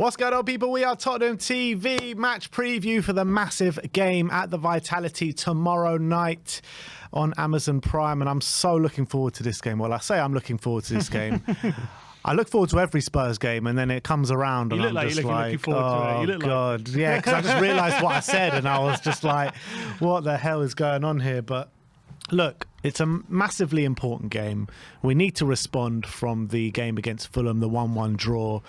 What's going on, people? We are Tottenham TV match preview for the massive game at the Vitality tomorrow night on Amazon Prime, and I'm so looking forward to this game. Well, I say I'm looking forward to this game. I look forward to every Spurs game, and then it comes around, and I'm just like, oh god, yeah, because I just realised what I said, and I was just like, what the hell is going on here? But look, it's a massively important game. We need to respond from the game against Fulham, the 1-1 draw.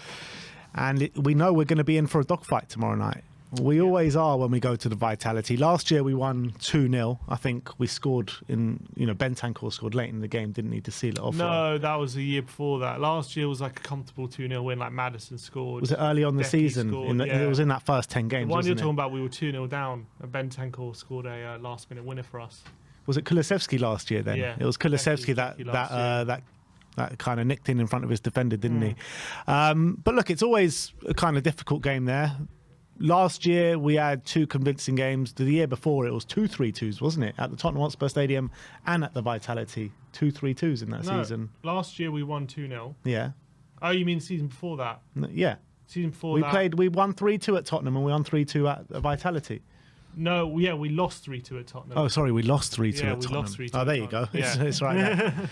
And we know we're going to be in for a dogfight tomorrow night. We always are when we go to the Vitality. Last year we won 2-0. I think we scored Bentancur scored late in the game, didn't he, to seal it off? No, that was the year before that. Last year was like a comfortable 2-0 win, like Madison scored. Was it early on the season? It was in that first 10 games, the one you're wasn't it? talking about, we were 2-0 down, and Bentancur scored a last-minute winner for us. Was it Kulusevski last year then? Yeah. It was Kulusevski that kind of nicked in front of his defender, didn't he? But look, it's always a kind of difficult game there. Last year, we had two convincing games. The year before, it was 2 3-2s, wasn't it? At the Tottenham Hotspur Stadium and at the Vitality. 2 3-2s in that season. Last year, we won 2-0. Yeah. Oh, you mean the season before that? Yeah. Season before that. We won 3-2 at Tottenham and we won 3-2 at the Vitality. No, yeah, we lost 3-2 at Tottenham. Oh, sorry, we lost 3-2 at Tottenham. Lost 3-2 oh, there you go. Yeah. It's right there.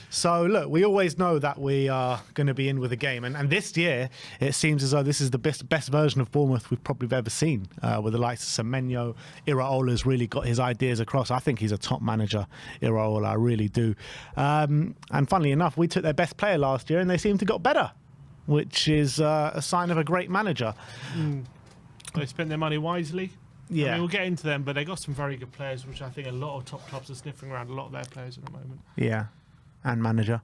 So, look, we always know that we are going to be in with a game. And this year, it seems as though this is the best version of Bournemouth we've probably ever seen, with the likes of Semenyo. Iraola's really got his ideas across. I think he's a top manager, Iraola, I really do. And funnily enough, we took their best player last year and they seem to got better, which is a sign of a great manager. They spent their money wisely. Yeah, I mean, we'll get into them, but they got some very good players, which I think a lot of top clubs are sniffing around a lot of their players at the moment. Yeah, and manager.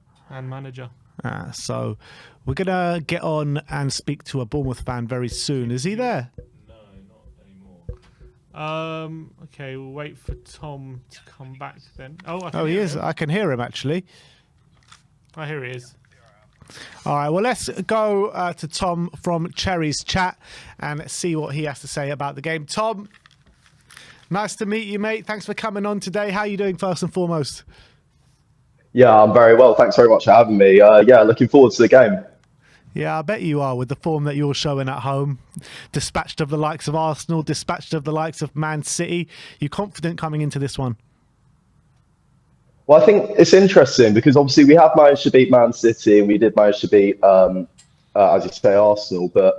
So we're going to get on and speak to a Bournemouth fan very soon. Is he there? No, not anymore. Okay, we'll wait for Tom to come back then. He is. I can hear him, actually. Oh, here he is. All right, well, let's go to Tom from Cherries chat and see what he has to say about the game. Tom, nice to meet you, mate. Thanks for coming on today. How are you doing, first and foremost? Yeah, I'm very well. Thanks very much for having me. Looking forward to the game. Yeah, I bet you are, with the form that you're showing at home. Dispatched of the likes of Arsenal, dispatched of the likes of Man City. You confident coming into this one? Well, I think it's interesting because obviously we have managed to beat Man City and we did manage to beat, as you say, Arsenal. But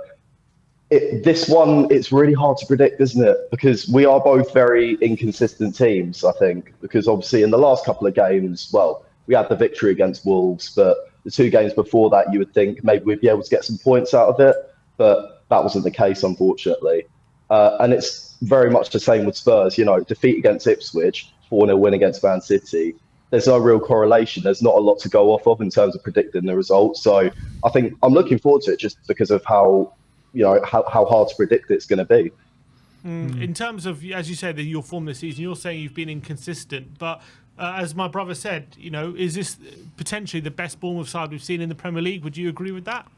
this one, it's really hard to predict, isn't it? Because we are both very inconsistent teams, I think. Because obviously in the last couple of games, well, we had the victory against Wolves, but the 2 games before that, you would think maybe we'd be able to get some points out of it. But that wasn't the case, unfortunately. And it's very much the same with Spurs. Defeat against Ipswich, 4-0 win against Man City. There's no real correlation. There's not a lot to go off of in terms of predicting the results. So I think I'm looking forward to it just because of how hard to predict it's going to be. In terms of, as you said, your form this season, you're saying you've been inconsistent. But as my brother said, is this potentially the best Bournemouth side we've seen in the Premier League? Would you agree with that?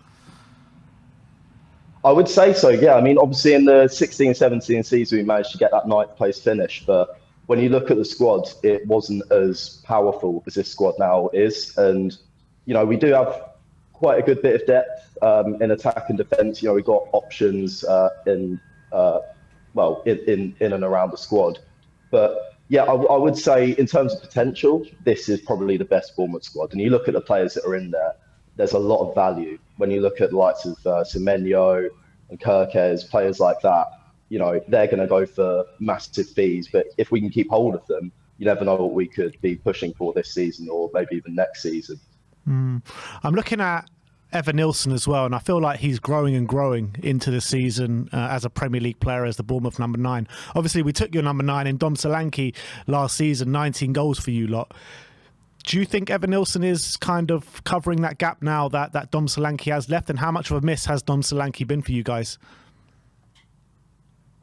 I would say so, yeah. I mean, obviously in the 16-17 season, we managed to get that 9th place finish. But when you look at the squad, it wasn't as powerful as this squad now is. And, we do have quite a good bit of depth in attack and defence. We've got options in and around the squad. But, yeah, I would say in terms of potential, this is probably the best Bournemouth squad. And you look at the players that are in there, there's a lot of value. When you look at the likes of Semenyo and Kirkes, players like that, they're going to go for massive fees. But if we can keep hold of them, you never know what we could be pushing for this season or maybe even next season. I'm looking at Evan Nilsson as well, and I feel like he's growing and growing into the season as a Premier League player, as the Bournemouth number 9. Obviously, we took your number 9 in Dom Solanke last season, 19 goals for you lot. Do you think Evan Nilsson is kind of covering that gap now that Dom Solanke has left? And how much of a miss has Dom Solanke been for you guys?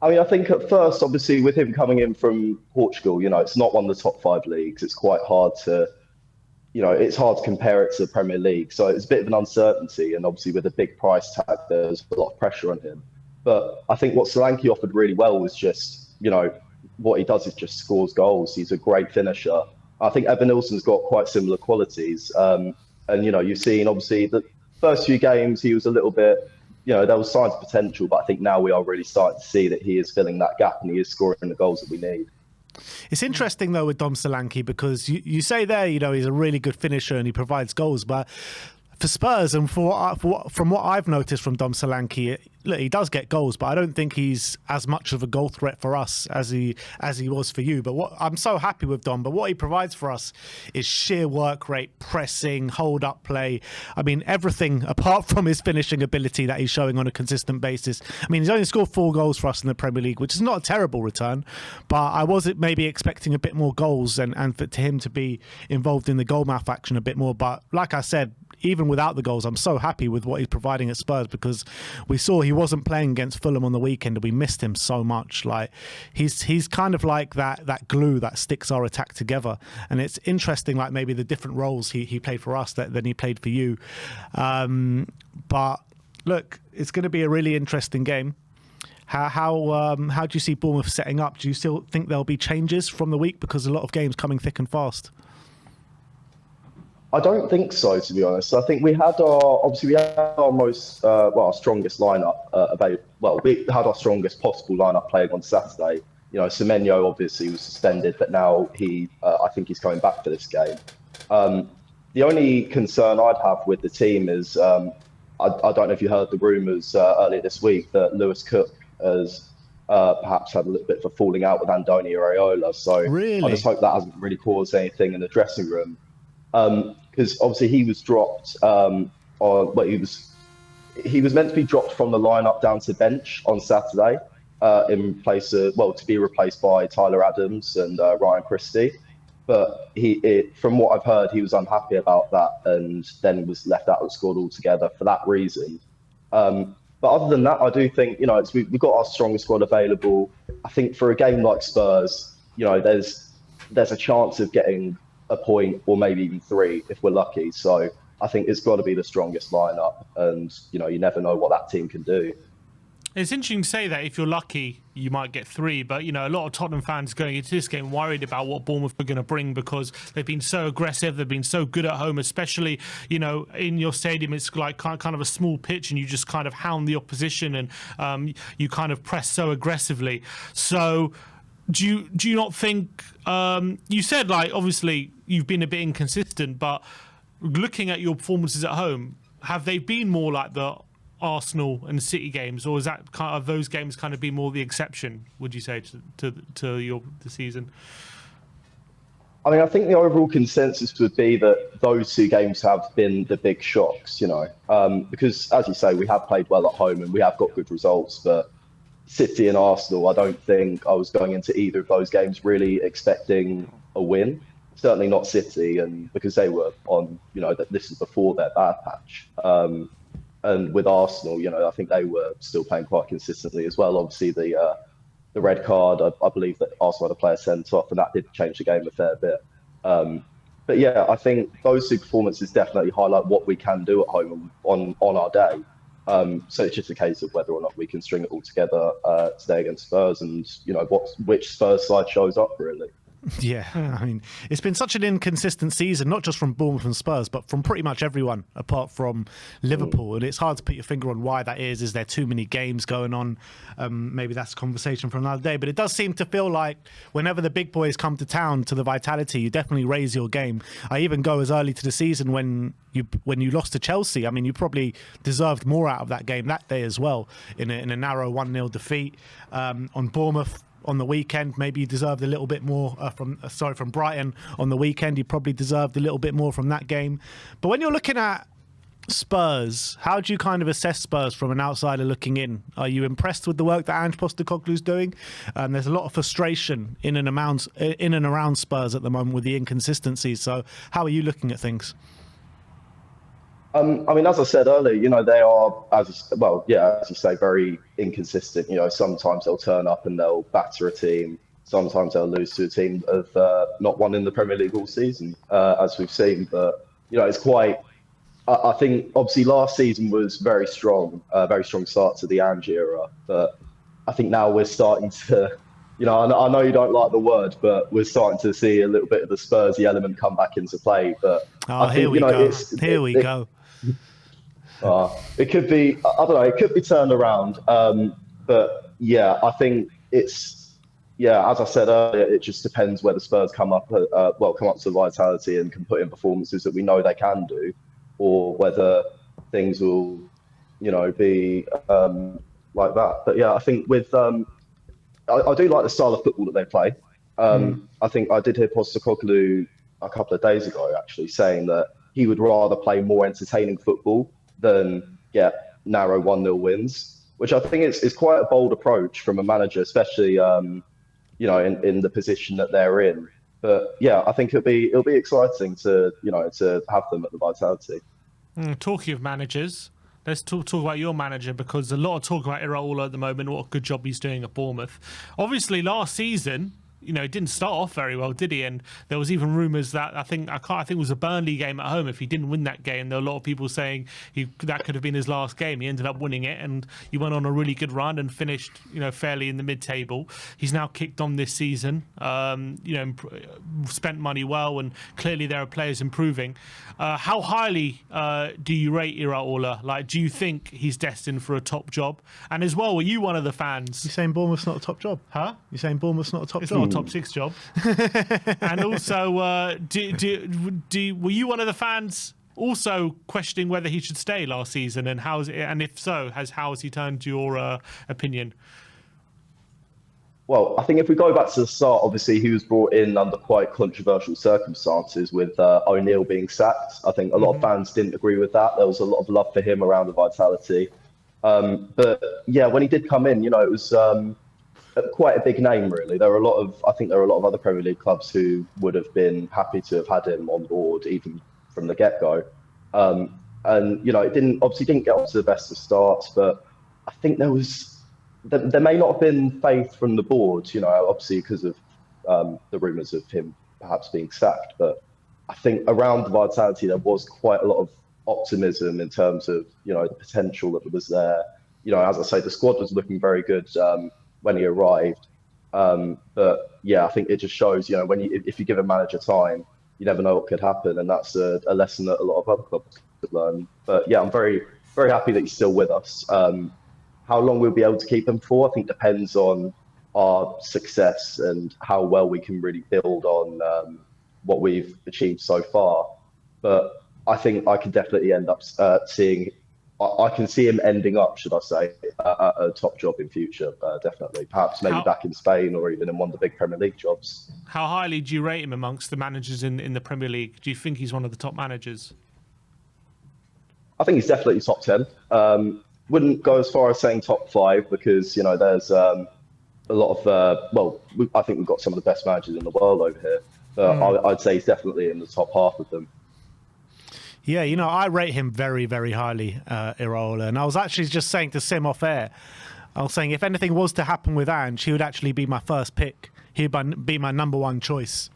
I mean, I think at first, obviously, with him coming in from Portugal, it's not one of the top 5 leagues. It's quite hard to, it's hard to compare it to the Premier League. So it's a bit of an uncertainty. And obviously, with a big price tag, there's a lot of pressure on him. But I think what Solanke offered really well was just, what he does is just scores goals. He's a great finisher. I think Evan Nilsson's got quite similar qualities. And, you've seen, obviously, the first few games, he was a little bit there was signs of potential, but I think now we are really starting to see that he is filling that gap and he is scoring the goals that we need. It's interesting, though, with Dom Solanke, because you say there, he's a really good finisher and he provides goals, but for Spurs and from what I've noticed from Dom Solanke, look, he does get goals, but I don't think he's as much of a goal threat for us as he was for you. But I'm so happy with Dom. But what he provides for us is sheer work rate, pressing, hold up play. I mean, everything apart from his finishing ability that he's showing on a consistent basis. I mean, he's only scored 4 goals for us in the Premier League, which is not a terrible return. But I was maybe expecting a bit more goals and for him to be involved in the goalmouth action a bit more. But like I said, even without the goals, I'm so happy with what he's providing at Spurs, because we saw he wasn't playing against Fulham on the weekend and we missed him so much. Like he's kind of like that glue that sticks our attack together. And it's interesting, like maybe the different roles he played for us than he played for you. But look, it's going to be a really interesting game. How do you see Bournemouth setting up? Do you still think there'll be changes from the week, because a lot of games coming thick and fast? I don't think so, to be honest. I think we had our most our strongest lineup we had our strongest possible lineup playing on Saturday. Semenyo obviously was suspended, but now I think he's coming back for this game. The only concern I'd have with the team is I don't know if you heard the rumours earlier this week that Lewis Cook has perhaps had a little bit of a falling out with Andoni Areola. So really? I just hope that hasn't really caused anything in the dressing room. Because obviously he was dropped he was meant to be dropped from the lineup down to bench on Saturday in place of to be replaced by Tyler Adams and Ryan Christie, but from what I've heard, he was unhappy about that and then was left out of the squad altogether for that reason. But other than that, I do think we've got our strongest squad available. I think for a game like Spurs, there's a chance of getting a point or maybe even 3 if we're lucky. So I think it's got to be the strongest lineup, and you never know what that team can do. It's interesting to say that if you're lucky, you might get 3, but a lot of Tottenham fans going into this game worried about what Bournemouth are going to bring, because they've been so aggressive, they've been so good at home, especially in your stadium. It's like kind of a small pitch, and you just kind of hound the opposition, and you kind of press so aggressively. So do you not think, you said obviously you've been a bit inconsistent, but looking at your performances at home, have they been more like the Arsenal and City games, or is that those games kind of be more the exception, would you say, to the season? I mean, I think the overall consensus would be that those 2 games have been the big shocks, because as you say, we have played well at home and we have got good results, but City and Arsenal, I don't think I was going into either of those games really expecting a win. Certainly not City, and because they were on, that this is before their bad patch. And with Arsenal, I think they were still playing quite consistently as well. Obviously, the red card, I believe that Arsenal had a player sent off, and that did change the game a fair bit. But yeah, I think those 2 performances definitely highlight what we can do at home on our day. So it's just a case of whether or not we can string it all together today against Spurs, and which Spurs side shows up really. Yeah, I mean, it's been such an inconsistent season, not just from Bournemouth and Spurs, but from pretty much everyone apart from Liverpool. And it's hard to put your finger on why that is. Is there too many games going on? Maybe that's a conversation for another day. But it does seem to feel like whenever the big boys come to town, to the Vitality, you definitely raise your game. I even go as early to the season when you lost to Chelsea. I mean, you probably deserved more out of that game that day as well, in a narrow 1-0 defeat on Bournemouth. On the weekend, maybe you deserved a little bit more from Brighton on the weekend. You probably deserved a little bit more from that game. But when you're looking at Spurs, how do you kind of assess Spurs from an outsider looking in? Are you impressed with the work that Ange Postecoglou's doing? There's a lot of frustration in and around Spurs at the moment with the inconsistencies. So how are you looking at things? I mean, as I said earlier, they are, as you say, very inconsistent. Sometimes they'll turn up and they'll batter a team. Sometimes they'll lose to a team of not won in the Premier League all season, as we've seen. But, it's quite, I think, obviously last season was very strong start to the Ange era. But I think now we're starting to, I know you don't like the word, but we're starting to see a little bit of the Spursy element come back into play. But here we go. It could be, I don't know, it could be turned around. But yeah, I think yeah, as I said earlier, it just depends whether Spurs come up, come up to Vitality and can put in performances that we know they can do, or whether things will, be like that. But yeah, I think I do like the style of football that they play. I think I did hear Postecoglou a couple of days ago actually saying that he would rather play more entertaining football than get narrow 1-0 wins, which I think is quite a bold approach from a manager, especially in the position that they're in. But yeah, I think it'll be exciting to have them at the Vitality. Talking of managers, let's talk about your manager, because a lot of talk about Iraola at the moment, what a good job he's doing at Bournemouth. Obviously, last season, he didn't start off very well, did he? And there was even rumours that I think it was a Burnley game at home. If he didn't win that game, there were a lot of people saying that could have been his last game. He ended up winning it, and he went on a really good run and finished, fairly in the mid-table. He's now kicked on this season. Spent money well, and clearly there are players improving. How highly do you rate Iraola? Like, do you think he's destined for a top job? And as well, were you one of the fans? You saying Bournemouth's not a top job? Huh? You saying Bournemouth's not a top It's job? not a top 6 job. And also, were you one of the fans also questioning whether he should stay last season? And if so, how has he turned your opinion? Well, I think if we go back to the start, obviously he was brought in under quite controversial circumstances with O'Neill being sacked. I think a lot of fans didn't agree with that. There was a lot of love for him around the Vitality. But yeah, when he did come in, it was quite a big name, really. I think there are a lot of other Premier League clubs who would have been happy to have had him on board even from the get-go. And it didn't get off to the best of starts, but I think there may not have been faith from the board, obviously because of the rumours of him perhaps being sacked. But I think around the Vitality, there was quite a lot of optimism in terms of, the potential that was there. As I say, the squad was looking very good when he arrived. But yeah, I think it just shows, if you give a manager time, you never know what could happen. And that's a lesson that a lot of other clubs could learn. But yeah, I'm very, very happy that he's still with us. How long we'll be able to keep him for, I think depends on our success and how well we can really build on what we've achieved so far. But I think I can definitely end up I can see him ending up, should I say, a top job in future, definitely. Perhaps maybe back in Spain or even in one of the big Premier League jobs. How highly do you rate him amongst the managers in the Premier League? Do you think he's one of the top managers? I think he's definitely top 10. Wouldn't go as far as saying top 5 because, there's a lot of, I think we've got some of the best managers in the world over here. But I'd say he's definitely in the top half of them. Yeah, I rate him very, very highly, Iraola. And I was actually just saying to Sim off air, I was saying if anything was to happen with Ange, he would actually be my first pick. He'd be my number one choice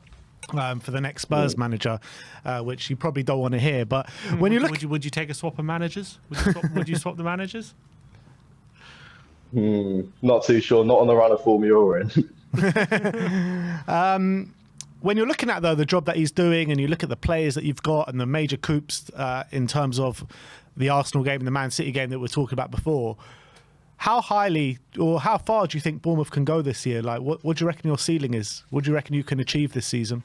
for the next Spurs manager, which you probably don't want to hear. But when you look... Would you take a swap of managers? Would you swap the managers? Not too sure. Not on the run of form you're in. When you're looking at, though, the job that he's doing and you look at the players that you've got and the major coups in terms of the Arsenal game and the Man City game that we were talking about before, how highly or how far do you think Bournemouth can go this year? Like, what do you reckon your ceiling is? What do you reckon you can achieve this season?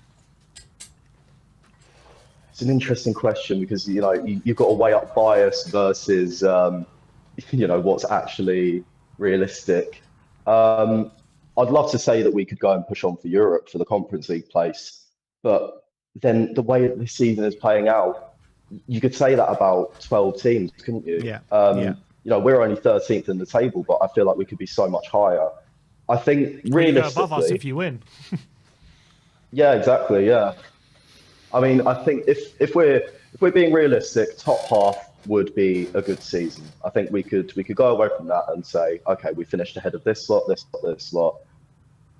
It's an interesting question because, you've got to weigh up bias versus, what's actually realistic. I'd love to say that we could go and push on for Europe for the Conference League place, but then the way that this season is playing out, you could say that about 12 teams, couldn't you? Yeah. We're only 13th in the table, but I feel like we could be so much higher. I think realistically, above us if you win. Yeah, exactly. Yeah. I mean, I think if we're being realistic, top half would be a good season. I think we could go away from that and say, okay, we finished ahead of this slot, this slot.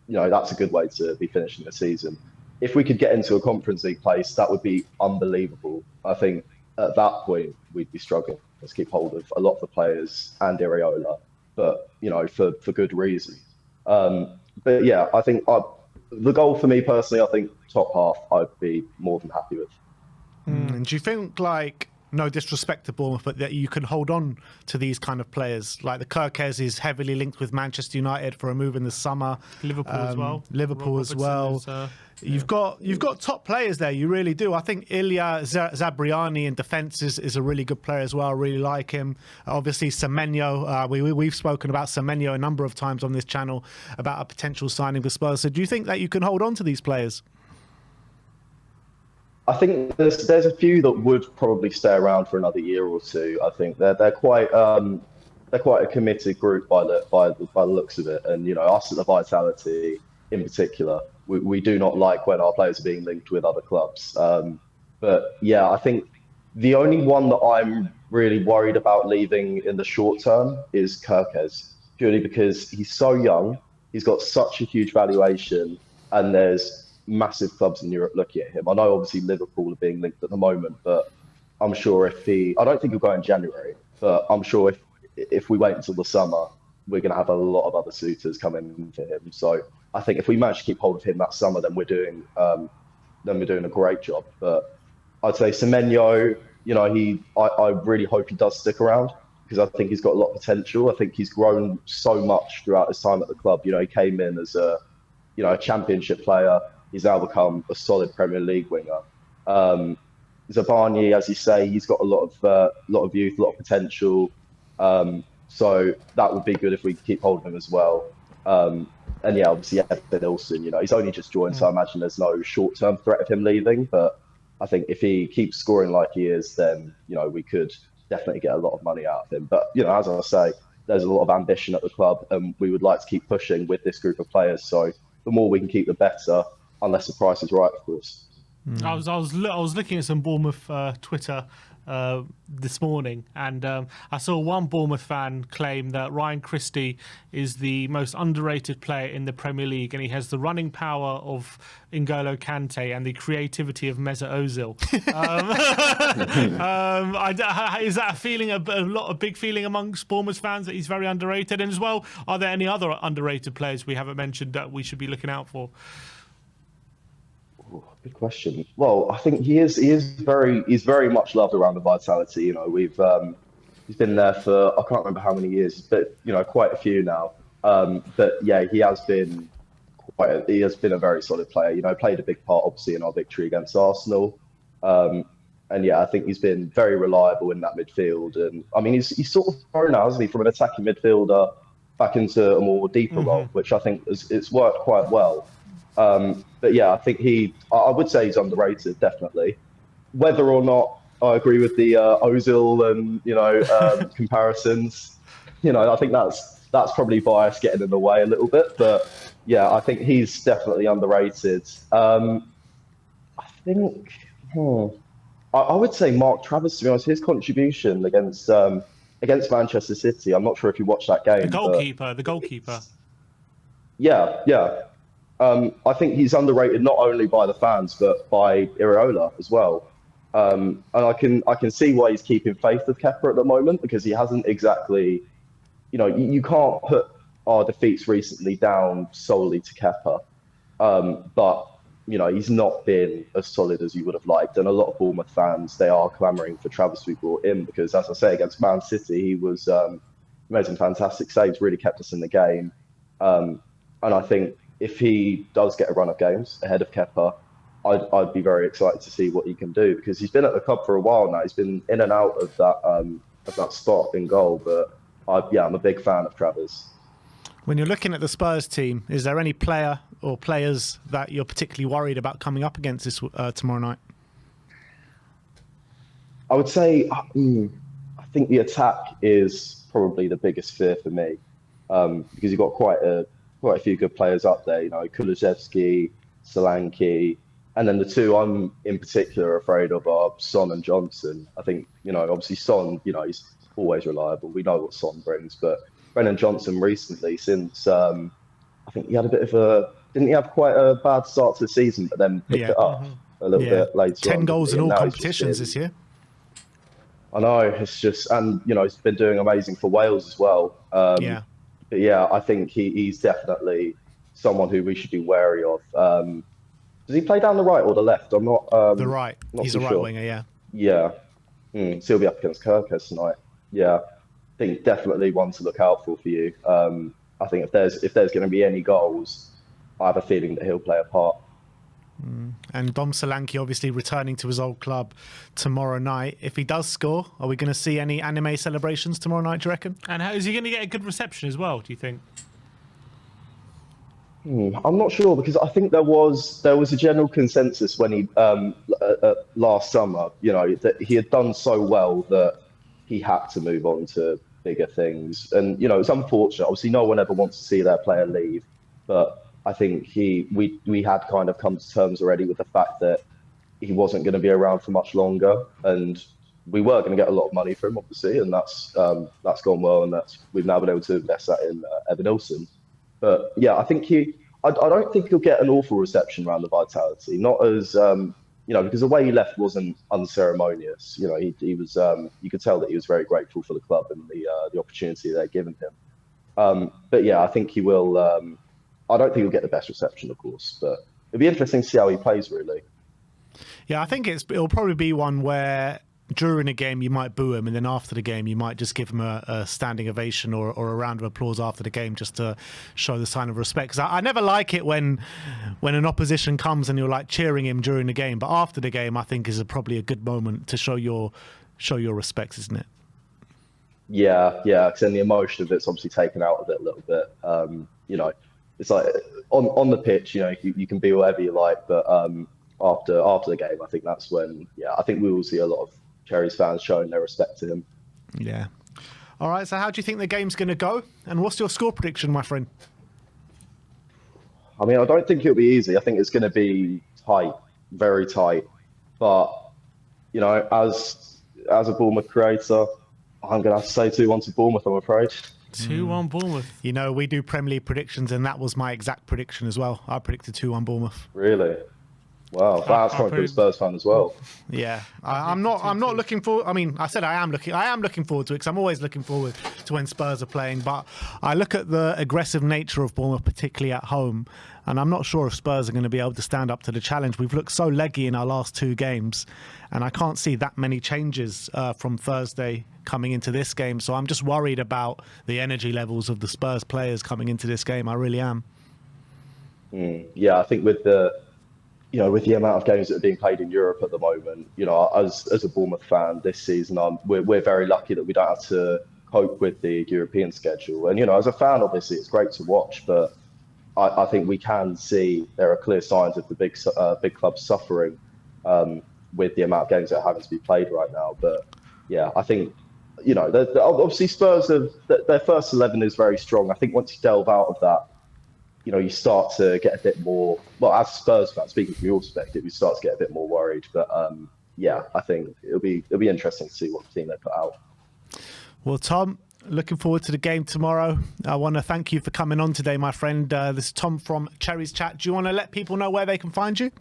That's a good way to be finishing the season. If we could get into a Conference League place, that would be unbelievable. I think at that point we'd be struggling to keep hold of a lot of the players and Iraola, but for good reason. But yeah, I think the goal for me personally, I think top half I'd be more than happy with. And do you think no disrespect to Bournemouth, but that you can hold on to these kind of players. Like the Kirkes is heavily linked with Manchester United for a move in the summer. Liverpool as well. Liverpool as Robertson well. is, You've got top players there. You really do. I think Ilya Zabriani in defence is a really good player as well. I really like him. Obviously, Semenyo. We've spoken about Semenyo a number of times on this channel about a potential signing for Spurs. So do you think that you can hold on to these players? I think there's a few that would probably stay around for another year or two. I think they're quite a committed group by the looks of it, and us at the Vitality in particular, we do not like when our players are being linked with other clubs. But yeah, I think the only one that I'm really worried about leaving in the short term is Kirkes, purely because he's so young, he's got such a huge valuation, and there's massive clubs in Europe looking at him. I know obviously Liverpool are being linked at the moment, but I'm sure I don't think he'll go in January, but I'm sure if we wait until the summer, we're going to have a lot of other suitors coming for him. So I think if we manage to keep hold of him that summer, then we're doing a great job. But I'd say Semenyo, I really hope he does stick around, because I think he's got a lot of potential. I think he's grown so much throughout his time at the club. He came in as a championship player. He's now become a solid Premier League winger. Zabarnyi, as you say, he's got a lot of youth, a lot of potential. So that would be good if we keep hold of him as well. And yeah, obviously Evan Nilsson, he's only just joined, so I imagine there's no short-term threat of him leaving. But I think if he keeps scoring like he is, then we could definitely get a lot of money out of him. But as I say, there's a lot of ambition at the club, and we would like to keep pushing with this group of players. So the more we can keep, the better, unless the price is right, of course. I was looking at some Bournemouth Twitter this morning, and I saw one Bournemouth fan claim that Ryan Christie is the most underrated player in the Premier League, and he has the running power of N'Golo Kante and the creativity of Mesut Ozil. Is that a feeling, a big feeling amongst Bournemouth fans, that he's very underrated? And as well, are there any other underrated players we haven't mentioned that we should be looking out for? Good question. Well, I think he's very much loved around the Vitality. He's been there for, I can't remember how many years, but quite a few now. But yeah, he has been a very solid player. Played a big part obviously in our victory against Arsenal. And yeah, I think he's been very reliable in that midfield. And I mean, he's sort of grown now, hasn't he, from an attacking midfielder back into a more deeper role, which I think it's worked quite well. But yeah, I think I would say he's underrated, definitely. Whether or not I agree with the Ozil and comparisons, I think that's probably bias getting in the way a little bit. But yeah, I think he's definitely underrated. I think I would say Mark Travis, to be honest. His contribution against Manchester City, I'm not sure if you watched that game. The goalkeeper. Yeah. I think he's underrated not only by the fans but by Iraola as well. And I can see why he's keeping faith with Kepa at the moment, because he hasn't exactly, you can't put our defeats recently down solely to Kepa. But he's not been as solid as you would have liked, and a lot of Bournemouth fans, they are clamouring for Travis to be brought in, because, as I say, against Man City, he was made some fantastic saves, really kept us in the game. And I think if he does get a run of games ahead of Kepa, I'd be very excited to see what he can do, because he's been at the club for a while now. He's been in and out of that spot in goal, but I'm a big fan of Travis. When you're looking at the Spurs team, is there any player or players that you're particularly worried about coming up against this tomorrow night? I would say I think the attack is probably the biggest fear for me, because you've got quite a few good players up there. Kulusevski, Solanke, and then the two I'm in particular afraid of are Son and Johnson. I think obviously Son, he's always reliable. We know what Son brings, but Brennan Johnson recently, since I think he had didn't he have quite a bad start to the season, but then picked it up a little bit later. 10 goals in all competitions this year. I know, it's just, and he's been doing amazing for Wales as well. But yeah, I think he's definitely someone who we should be wary of. Does he play down the right or the left? I'm not. The right. He's a right winger, yeah. Yeah. So he'll be up against Kirkes tonight. Yeah, I think definitely one to look out for you. I think if there's going to be any goals, I have a feeling that he'll play a part. And Dom Solanke obviously returning to his old club tomorrow night. If he does score, are we going to see any anime celebrations tomorrow night, do you reckon? And how is he going to get a good reception as well, do you think? I'm not sure because I think there was a general consensus when he last summer, that he had done so well that he had to move on to bigger things. And it's unfortunate. Obviously, no one ever wants to see their player leave, but I think we had kind of come to terms already with the fact that he wasn't going to be around for much longer, and we were going to get a lot of money for him, obviously, and that's gone well, and we've now been able to invest that in Evan Nilsson. But yeah, I think I don't think he'll get an awful reception around the Vitality. Not as because the way he left wasn't unceremonious. He was. You could tell that he was very grateful for the club and the opportunity they're giving him. But yeah, I think he will. I don't think he'll get the best reception, of course, but it'll be interesting to see how he plays. Really. Yeah, I think it'll probably be one where during a game you might boo him, and then after the game you might just give him a standing ovation or a round of applause after the game, just to show the sign of respect. Because I never like it when an opposition comes and you're like cheering him during the game, but after the game I think is probably a good moment to show your respects, isn't it? Yeah, because then the emotion of it's obviously taken out of it a little bit. It's like on the pitch, you can be whatever you like, but after the game, I think that's when, I think we will see a lot of Cherries fans showing their respect to him. Yeah. All right, so how do you think the game's going to go? And what's your score prediction, my friend? I mean, I don't think it'll be easy. I think it's going to be tight, very tight. But, as a Bournemouth creator, I'm going to have to say 2-1 to Bournemouth, I'm afraid. 2-1 Bournemouth. We do Premier League predictions, and that was my exact prediction as well. I predicted 2-1 Bournemouth. Really? Wow, that's quite good Spurs fan as well. Yeah, I'm not looking forward. I mean, I said I am looking forward to it because I'm always looking forward to when Spurs are playing. But I look at the aggressive nature of Bournemouth, particularly at home, and I'm not sure if Spurs are going to be able to stand up to the challenge. We've looked so leggy in our last two games, and I can't see that many changes from Thursday coming into this game. So I'm just worried about the energy levels of the Spurs players coming into this game. I really am. Yeah, I think with the amount of games that are being played in Europe at the moment, as a Bournemouth fan this season, we're very lucky that we don't have to cope with the European schedule. And, as a fan, obviously, it's great to watch, but I think we can see there are clear signs of the big clubs suffering with the amount of games that are having to be played right now. But, yeah, I think, obviously Spurs, their first 11 is very strong. I think once you delve out of that, you start to get a bit more, well, as a Spurs fan, speaking from your perspective, you start to get a bit more worried. But I think it'll be interesting to see what team they put out. Well, Tom, looking forward to the game tomorrow. I want to thank you for coming on today, my friend. This is Tom from Cherries Chat. Do you want to let people know where they can find you?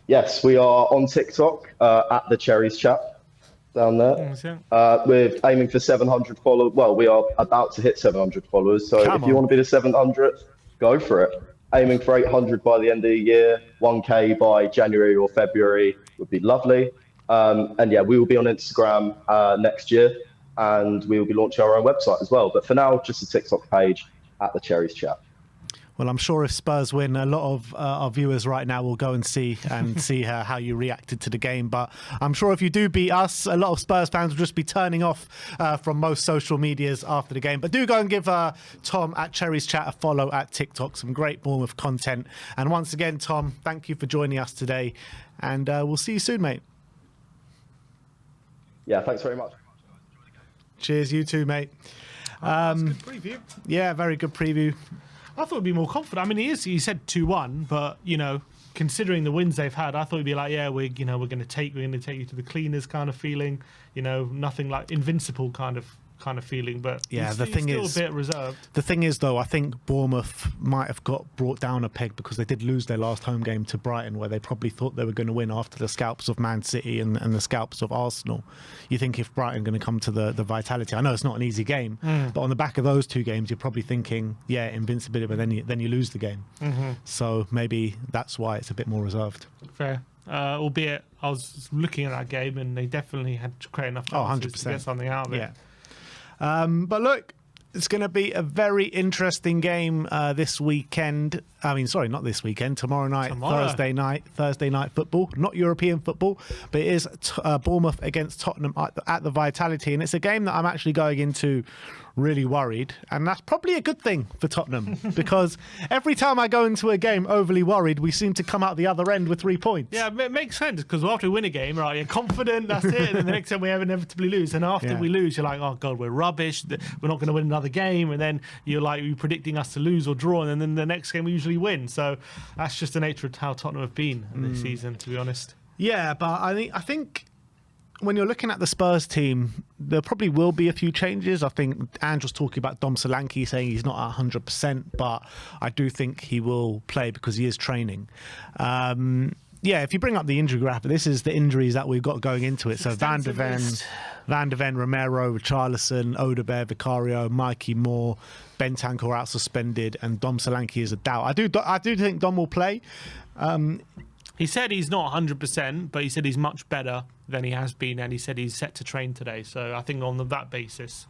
Yes, we are on TikTok at the Cherries Chat. Down there. We're aiming for 700 followers. Well, we are about to hit 700 followers. So if you want to be the 700th, go for it. Aiming for 800 by the end of the year, 1K by January or February would be lovely. And yeah, we will be on Instagram next year, and we will be launching our own website as well. But for now, just a TikTok page at the Cherries Chat. Well, I'm sure if Spurs win, a lot of our viewers right now will go and see how you reacted to the game. But I'm sure if you do beat us, a lot of Spurs fans will just be turning off from most social medias after the game. But do go and give Tom at Cherries Chat a follow at TikTok. Some great Bournemouth content. And once again, Tom, thank you for joining us today. And we'll see you soon, mate. Yeah, thanks very much. Cheers, you too, mate. That's a good preview. Yeah, very good preview. I thought he'd be more confident. I mean, he said 2-1, but considering the wins they've had, I thought he'd be like, yeah, we're going to take you to the cleaners kind of feeling, nothing like invincible kind of feeling. But yeah, he's still a bit reserved. The thing is, though, I think Bournemouth might have got brought down a peg because they did lose their last home game to Brighton, where they probably thought they were going to win after the scalps of Man City and the scalps of Arsenal. You think if Brighton are going to come to the Vitality, I know it's not an easy game, but on the back of those two games, you're probably thinking, yeah, invincibility, but then you lose the game. So maybe that's why it's a bit more reserved. Fair. albeit I was looking at that game and they definitely had to create enough chances to get something out of it. Yeah. But look, it's going to be a very interesting game this weekend. I mean, sorry, not this weekend. Tomorrow night, Thursday night football. Not European football, but it is Bournemouth against Tottenham at the Vitality. And it's a game that I'm actually going into really worried. And that's probably a good thing for Tottenham because every time I go into a game overly worried, we seem to come out the other end with 3 points. Yeah, it makes sense because after we win a game, right, you're confident, that's it. And then the next time we inevitably lose. And after we lose, you're like, oh, God, we're rubbish. We're not going to win another game. And then you're predicting us to lose or draw. And then the next game we usually win. So that's just the nature of how Tottenham have been this season, to be honest. Yeah, but I think when you're looking at the Spurs team, there probably will be a few changes. I think Ange was talking about Dom Solanke saying he's not 100%, but I do think he will play because he is training. If you bring up the injury graph, this is the injuries that we've got going into it. So Van de Ven, Romero, Richarlison, Odegaard, Vicario, Mikey Moore, Bentancur out suspended, and Dom Solanke is a doubt. I do think Dom will play. He said he's not 100%, but he said he's much better than he has been, and he said he's set to train today. So I think on that basis,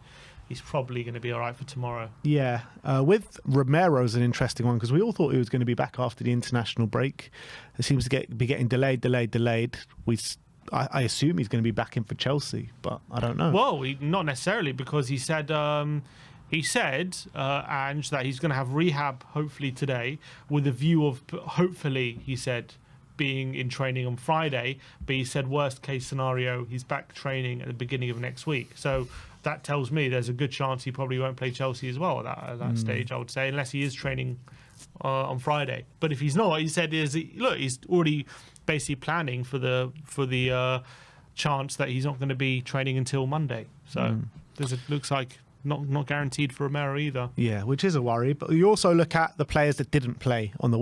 he's probably going to be all right for tomorrow. Yeah, with Romero's an interesting one because we all thought he was going to be back after the international break. It seems to be getting delayed. I assume he's going to be back in for Chelsea, but I don't know. Well, not necessarily because he said Ange, that he's going to have rehab hopefully today with a view of hopefully, he said, being in training on Friday, but he said worst case scenario, he's back training at the beginning of next week. So that tells me there's a good chance he probably won't play Chelsea as well at that stage, I would say, unless he is training on Friday. But if he's not, he said he's already basically planning for the chance that he's not going to be training until Monday. So looks like not guaranteed for Romero either. Yeah, which is a worry. But you also look at the players that didn't play on the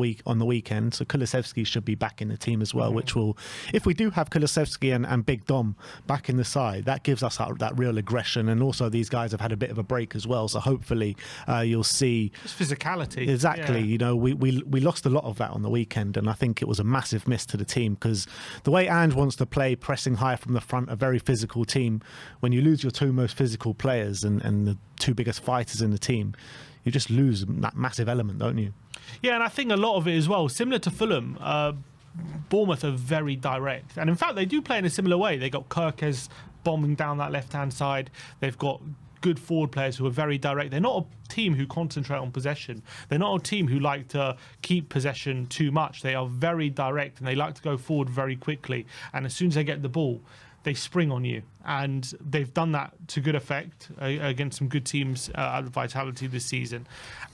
weekend. So Kulusevski should be back in the team as well, which will, if we do have Kulusevski and Big Dom back in the side, that gives us that real aggression. And also these guys have had a bit of a break as well. So hopefully you'll see just physicality. Exactly. Yeah. You know, we lost a lot of that on the weekend, and I think it was a massive miss to the team because the way Ange wants to play, pressing high from the front, a very physical team. When you lose your two most physical players and the two biggest fighters in the team, you just lose that massive element, don't you? Yeah, and I think a lot of it as well, similar to Fulham, Bournemouth are very direct. And in fact, they do play in a similar way. They got Kirkes bombing down that left-hand side. They've got good forward players who are very direct. They're not a team who concentrate on possession. They're not a team who like to keep possession too much. They are very direct and they like to go forward very quickly. And as soon as they get the ball, they spring on you, and they've done that to good effect against some good teams at the Vitality this season.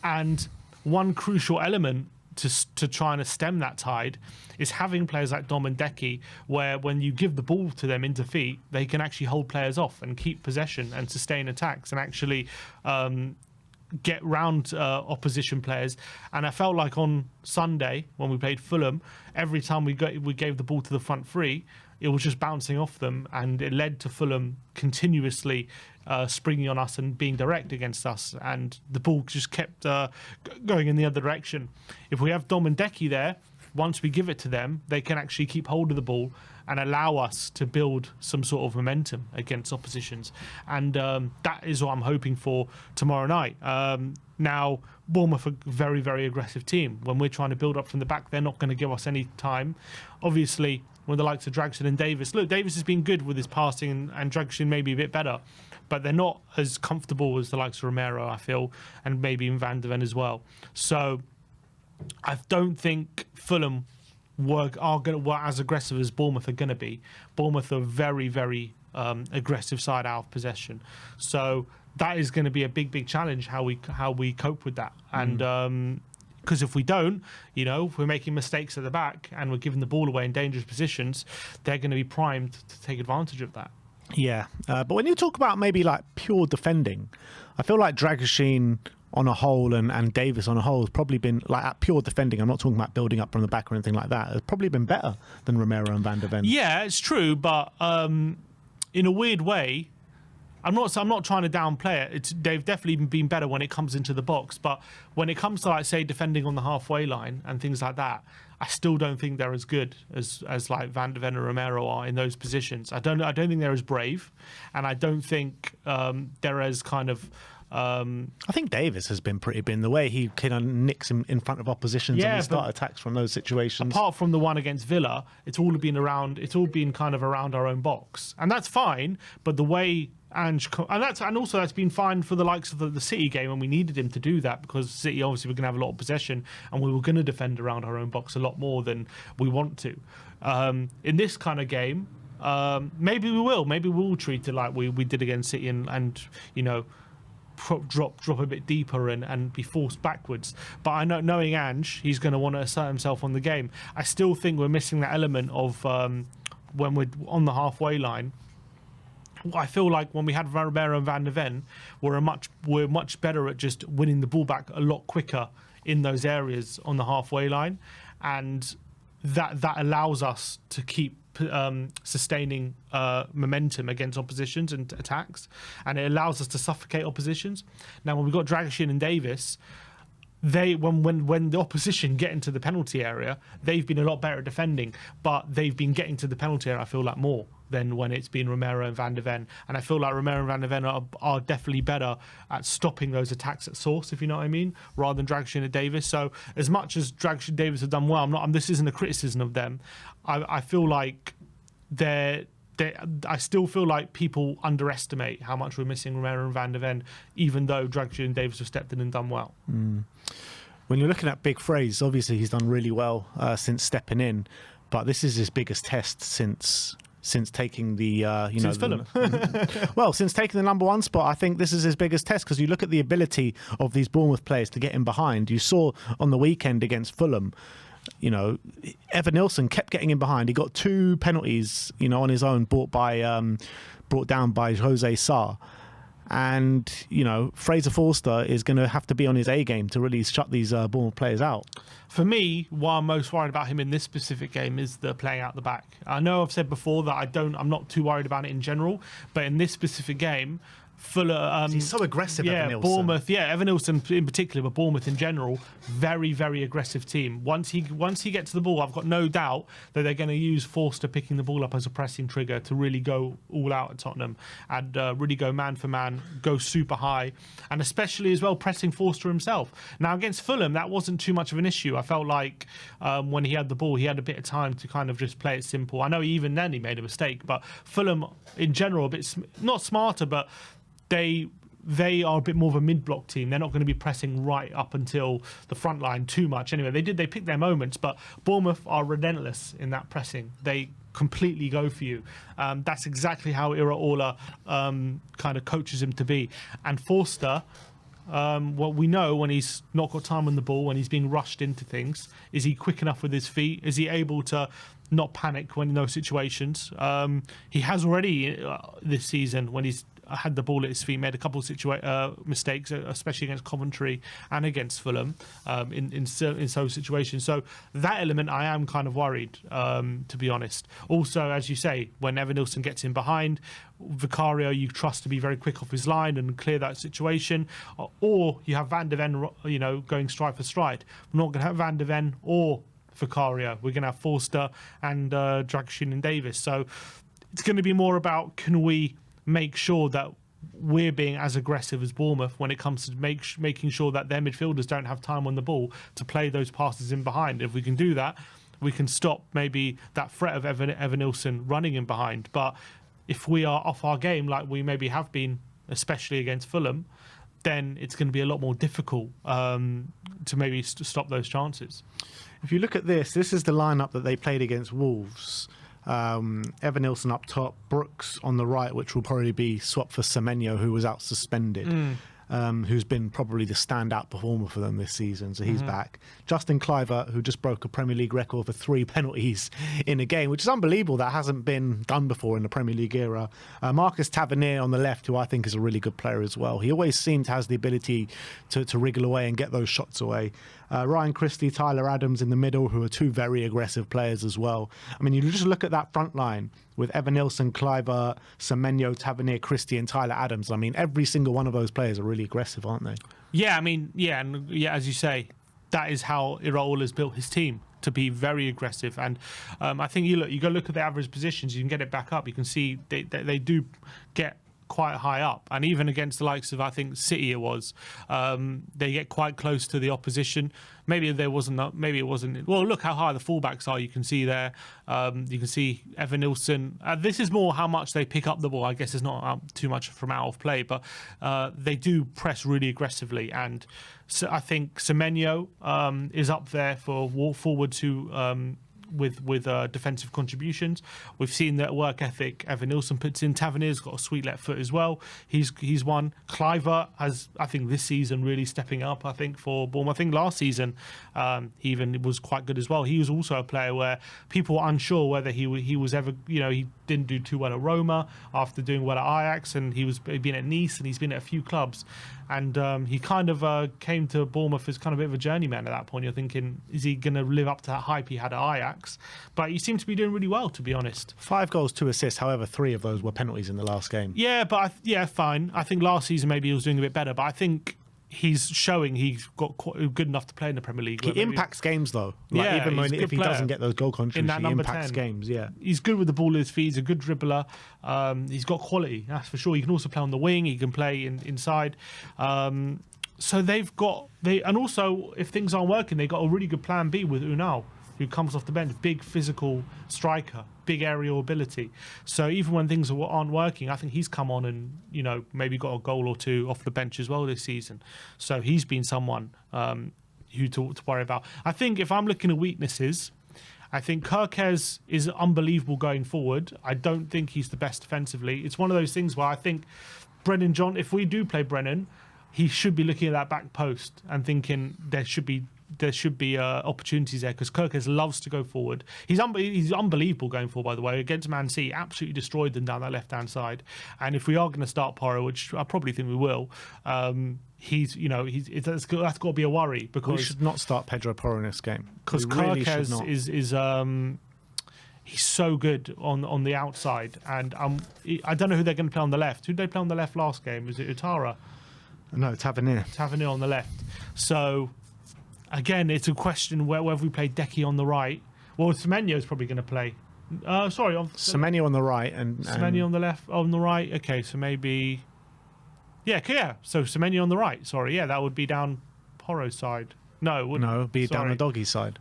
And one crucial element to trying to stem that tide is having players like Dom and Decky, where when you give the ball to them in defeat, they can actually hold players off and keep possession and sustain attacks and actually get round opposition players. And I felt like on Sunday when we played Fulham, every time we gave the ball to the front three, it was just bouncing off them, and it led to Fulham continuously springing on us and being direct against us, and the ball just kept going in the other direction. If we have Dom and Decky there, once we give it to them, they can actually keep hold of the ball and allow us to build some sort of momentum against oppositions. And that is what I'm hoping for tomorrow night. Now, Bournemouth are a very, very aggressive team. When we're trying to build up from the back, they're not going to give us any time. Obviously, when the likes of Dragshin and Davis, look, Davis has been good with his passing, and Dragshin maybe a bit better, but they're not as comfortable as the likes of Romero, I feel, and maybe in Van de Ven as well. So I don't think Fulham were as aggressive as Bournemouth are going to be. Bournemouth are very, very aggressive side out of possession. So that is going to be a big, big challenge how we cope with that. And because if we don't, if we're making mistakes at the back and we're giving the ball away in dangerous positions, they're going to be primed to take advantage of that. Yeah, but when you talk about maybe like pure defending, I feel like Dragishin on a whole and Davis on a whole has probably been, like, at pure defending, I'm not talking about building up from the back or anything like that, has probably been better than Romero and Van de Ven. Yeah, it's true, but in a weird way, I'm not trying to downplay it. They've definitely been better when it comes into the box, but when it comes to, like, say, defending on the halfway line and things like that, I still don't think they're as good as like Van de Ven and Romero are in those positions. I don't think they're as brave, and I don't think they're as kind of. I think Davis has been pretty big in the way he kind of nicks him in front of oppositions and we start attacks from those situations. Apart from the one against Villa, it's all been kind of around our own box, and that's fine. But the way and also that's been fine for the likes of the City game when we needed him to do that, because City obviously were going to have a lot of possession and we were going to defend around our own box a lot more than we want to. In this kind of game, maybe we will. Maybe we'll treat it like we did against City and you know. Drop a bit deeper and be forced backwards. But I know, knowing Ange, he's going to want to assert himself on the game. I still think we're missing that element of when we're on the halfway line. I feel like when we had Romero and Van de Ven, we're much better at just winning the ball back a lot quicker in those areas on the halfway line, and that allows us to keep sustaining momentum against oppositions and attacks, and it allows us to suffocate oppositions. Now, when we've got Dragoshin and Davis, when the opposition get into the penalty area, they've been a lot better at defending, but they've been getting to the penalty area, I feel like, more than when it's been Romero and Van de Ven. And I feel like Romero and Van de Ven are definitely better at stopping those attacks at source, if you know what I mean, rather than Dragoshin and Davis. So as much as Dragoshin and Davis have done well, this isn't a criticism of them. I feel like I still feel like people underestimate how much we're missing Romero and Van de Ven, even though Dragoshin and Davis have stepped in and done well. When you're looking at big phrase, obviously he's done really well since stepping in, but this is his biggest test since taking the since Fulham. Well, since taking the number one spot. I think this is his biggest test, because you look at the ability of these Bournemouth players to get in behind. You saw on the weekend against Fulham, you know, Evan Nilsson kept getting in behind. He got 2 penalties, you know, on his own, brought down by Jose Sarr. And, you know, Fraser Forster is going to have to be on his A game to really shut these Bournemouth players out. For me, what I'm most worried about him in this specific game is the playing out the back. I know I've said before that I'm not too worried about it in general, but in this specific game, Fuller, he's so aggressive. Evan Nilsson. Bournemouth, Evan Nilsson in particular, but Bournemouth in general, very, very aggressive team. Once he gets the ball, I've got no doubt that they're going to use Forster picking the ball up as a pressing trigger to really go all out at Tottenham and really go man for man, go super high, and especially as well pressing Forster himself. Now against Fulham, that wasn't too much of an issue. I felt like when he had the ball, he had a bit of time to kind of just play it simple. I know even then he made a mistake, but Fulham in general a bit not smarter, but they are a bit more of a mid-block team. They're not going to be pressing right up until the front line too much. Anyway, they pick their moments, but Bournemouth are relentless in that pressing. They completely go for you. That's exactly how Iraola kind of coaches him to be. And Forster, what we know when he's not got time on the ball, when he's being rushed into things, is he quick enough with his feet? Is he able to not panic when in those situations? He has already this season, when he's had the ball at his feet, made a couple of mistakes, especially against Coventry and against Fulham in some situations. So that element, I am kind of worried, to be honest. Also, as you say, when Evan Nilsson gets in behind, Vicario you trust to be very quick off his line and clear that situation, or you have Van de Ven, you know, going stride for stride. We're not going to have Van de Ven or Vicario. We're going to have Forster and Dragoshin and Davis. So it's going to be more about, can we make sure that we're being as aggressive as Bournemouth when it comes to making sure that their midfielders don't have time on the ball to play those passes in behind. If we can do that, we can stop maybe that threat of Evan Nilsson running in behind. But if we are off our game like we maybe have been, especially against Fulham, then it's going to be a lot more difficult to maybe stop those chances. If you look at this is the lineup that they played against Wolves. Evan Nilsson up top, Brooks on the right, which will probably be swapped for Semenyo, who was out suspended, who's been probably the standout performer for them this season, so he's back. Justin Kluivert, who just broke a Premier League record for 3 penalties in a game, which is unbelievable. That hasn't been done before in the Premier League era. Marcus Tavernier on the left, who I think is a really good player as well. He always seems to has the ability to wriggle away and get those shots away. Ryan Christie, Tyler Adams in the middle, who are 2 very aggressive players as well. I mean, you just look at that front line with Evan Nilsson, Kluivert, Semenyo, Tavernier, Christie and Tyler Adams. I mean, every single one of those players are really aggressive, aren't they? Yeah, I mean, as you say, that is how Iraola has built his team. to be very aggressive. And I think you go look at the average positions, you can get it back up. You can see they do get quite high up, and even against the likes of, I think, City it was, they get quite close to the opposition. Maybe it wasn't. Well, look how high the fullbacks are. You can see there. You can see Evan Nilsson. This is more how much they pick up the ball. I guess it's not too much from out of play, but they do press really aggressively. And so I think Semenyo is up there for walk forward to. With defensive contributions. We've seen that work ethic Evan Nilsson puts in. Tavernier's got a sweet left foot as well. He's one. Cliver has, I think, this season really stepping up, I think, for Bournemouth. I think last season he even was quite good as well. He was also a player where people were unsure whether he was ever, he didn't do too well at Roma after doing well at Ajax, and he'd been at Nice, and he's been at a few clubs. And he kind of came to Bournemouth as kind of a bit of a journeyman at that point. You're thinking, is he going to live up to that hype he had at Ajax? But he seemed to be doing really well, to be honest. 5 goals, 2 assists. However, 3 of those were penalties in the last game. Yeah, but fine. I think last season maybe he was doing a bit better, but I think he's showing he's got quite good enough to play in the Premier League. He impacts games, though. Even if he doesn't get those goal contributions, he impacts 10. Games. Yeah, he's good with the ball at his feet. He's a good dribbler. He's got quality, that's for sure. He can also play on the wing. He can play inside. So and also if things aren't working, they got a really good plan B with Unal, who comes off the bench, big physical striker, big aerial ability. So even when things aren't working, I think he's come on and maybe got a goal or 2 off the bench as well this season. So he's been someone who to worry about. I think if I'm looking at weaknesses, I think Kerkez is unbelievable going forward. I don't think he's the best defensively. It's one of those things where I think Brennan John, if we do play Brennan, he should be looking at that back post and thinking there should be opportunities there, because Kerkez loves to go forward. He's unbelievable going forward, by the way. Against Man City, absolutely destroyed them down that left-hand side. And if we are going to start Porro, which I probably think we will, that's got to be a worry, because we should not start Pedro Porro in this game, because Kerkez is he's so good on the outside, and I don't know who they're going to play on the left. Who did they play on the left last game? Was it Utara? No, Tavernier on the left. So again, it's a question whether we play Decky on the right. Well, Semenyo is probably going to play. Semenyo on the right and Semenyo on the left, on the right. Okay, so maybe. Yeah. So Semenyo on the right. Sorry, yeah, that would be down Porro's side. No, it wouldn't. No, it'd be down the doggy side.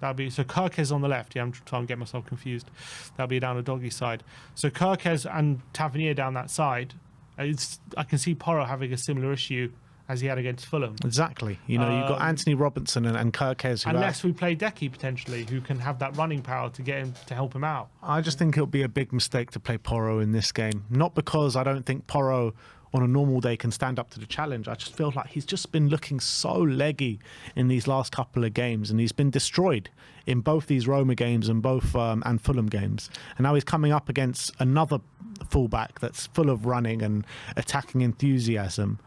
That'd be so Kerkez on the left. Yeah, I'm trying to get myself confused. That'd be down the doggy side. So Kerkez and Tavernier down that side. I can see Porro having a similar issue as he had against Fulham. Exactly. You've got Anthony Robinson and Kerkez. Unless we play Decky potentially, who can have that running power to get him to help him out. I just think it'll be a big mistake to play Porro in this game. Not because I don't think Porro on a normal day can stand up to the challenge. I just feel like he's just been looking so leggy in these last couple of games, and he's been destroyed in both these Roma games and both and Fulham games. And now he's coming up against another fullback that's full of running and attacking enthusiasm.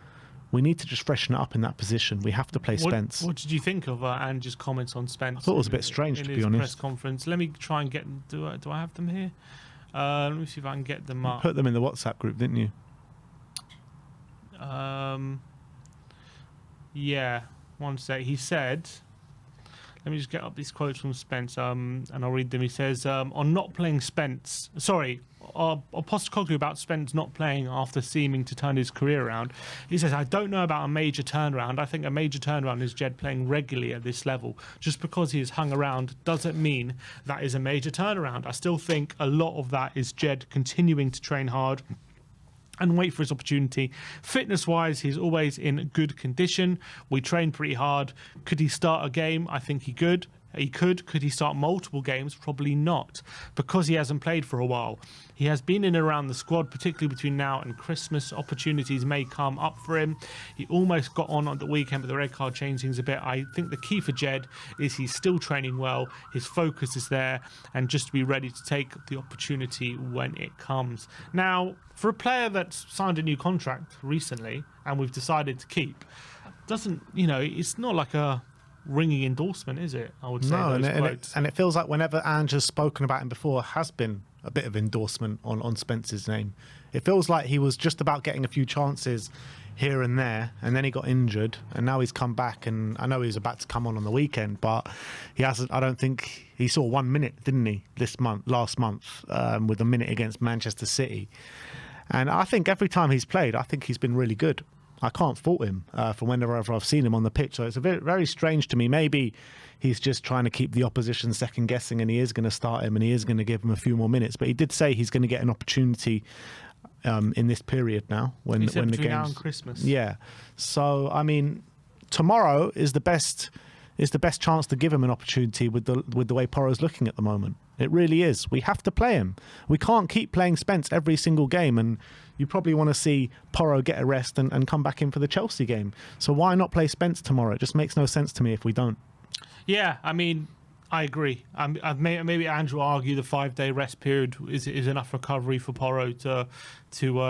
We need to just freshen it up in that position. We have to play Spence. What did you think of Ange's comments on Spence? I thought it was a bit strange, to be honest. In his press conference. Let me try and get. Do I have them here? Let me see if I can get them up. You put them in the WhatsApp group, didn't you? Yeah. One sec. He said. Let me just get up these quotes from Spence, and I'll read them. He says, on not playing Spence. Sorry. Postecoglou about Spence not playing after seeming to turn his career around. He says, I don't know about a major turnaround. I think a major turnaround is Jed playing regularly at this level. Just because he has hung around doesn't mean that is a major turnaround. I still think a lot of that is Jed continuing to train hard and wait for his opportunity. Fitness-wise, he's always in good condition. We train pretty hard. Could he start a game? I think he could. Could he start multiple games? Probably not, because he hasn't played for a while. He has been in and around the squad, particularly between now and Christmas. Opportunities may come up for him. He almost got on the weekend, but the red card changed things a bit. I think the key for Jed is he's still training well, his focus is there, and just to be ready to take the opportunity when it comes. Now, for a player that's signed a new contract recently, and we've decided to keep, it's not like a ringing endorsement, is it? I would say no, and it feels like whenever Ange has spoken about him before, has been a bit of endorsement on Spence's name. It feels like he was just about getting a few chances here and there, and then he got injured, and now he's come back. And I know he was about to come on the weekend, but he hasn't. I don't think he saw 1 minute, didn't he, last month, with a minute against Manchester City. And I think every time he's played, I think he's been really good. I can't fault him from whenever I've seen him on the pitch. So it's very strange to me. Maybe he's just trying to keep the opposition second guessing, and he is going to start him and he is going to give him a few more minutes. But he did say he's going to get an opportunity in this period now when the game's now and Christmas. Yeah. So I mean, tomorrow is the best chance to give him an opportunity with the way Porro's looking at the moment. It really is. We have to play him. We can't keep playing Spence every single game, and you probably want to see Porro get a rest and come back in for the Chelsea game. So why not play Spence tomorrow? It just makes no sense to me if we don't. Yeah, I mean, I agree. Maybe Andrew will argue the 5-day rest period is enough recovery for Porro to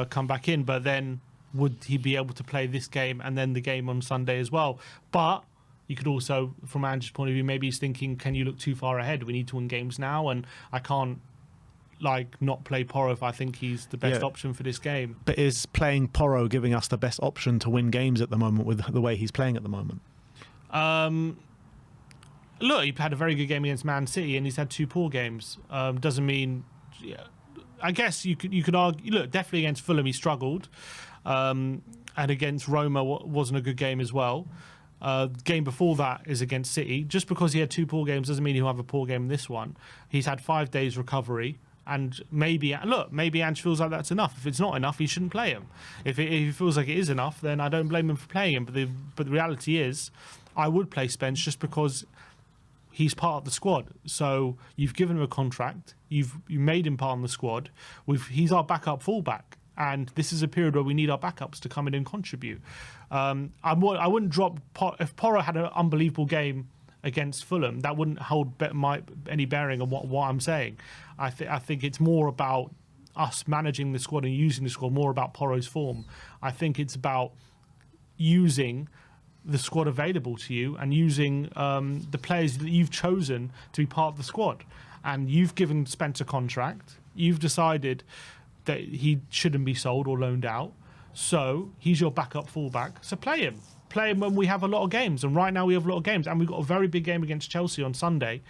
come back in, but then would he be able to play this game and then the game on Sunday as well? But you could also, from Andrew's point of view, maybe he's thinking, can you look too far ahead? We need to win games now, and I can't not play Porro if I think he's the best option for this game. But is playing Porro giving us the best option to win games at the moment with the way he's playing at the moment? Look, he had a very good game against Man City, and he's had 2 poor games. Doesn't mean... Yeah, I guess you could argue... Look, definitely against Fulham he struggled, and against Roma wasn't a good game as well. Game before that is against City. Just because he had 2 poor games doesn't mean he'll have a poor game in this one. He's had 5 days recovery, and maybe Ange feels like that's enough. If it's not enough, he shouldn't play him. If he feels like it is enough, then I don't blame him for playing him. But the reality is, I would play Spence just because he's part of the squad. So you've given him a contract. You made him part of the squad. He's our backup fullback. And this is a period where we need our backups to come in and contribute. I wouldn't drop... If Porro had an unbelievable game against Fulham, that wouldn't hold any bearing on what I'm saying. I think it's more about us managing the squad and using the squad, more about Porro's form. I think it's about using the squad available to you and using the players that you've chosen to be part of the squad. And you've given Spence a contract. You've decided that he shouldn't be sold or loaned out. So he's your backup fullback. So play him. Play him when we have a lot of games. And right now we have a lot of games. And we've got a very big game against Chelsea on Sunday,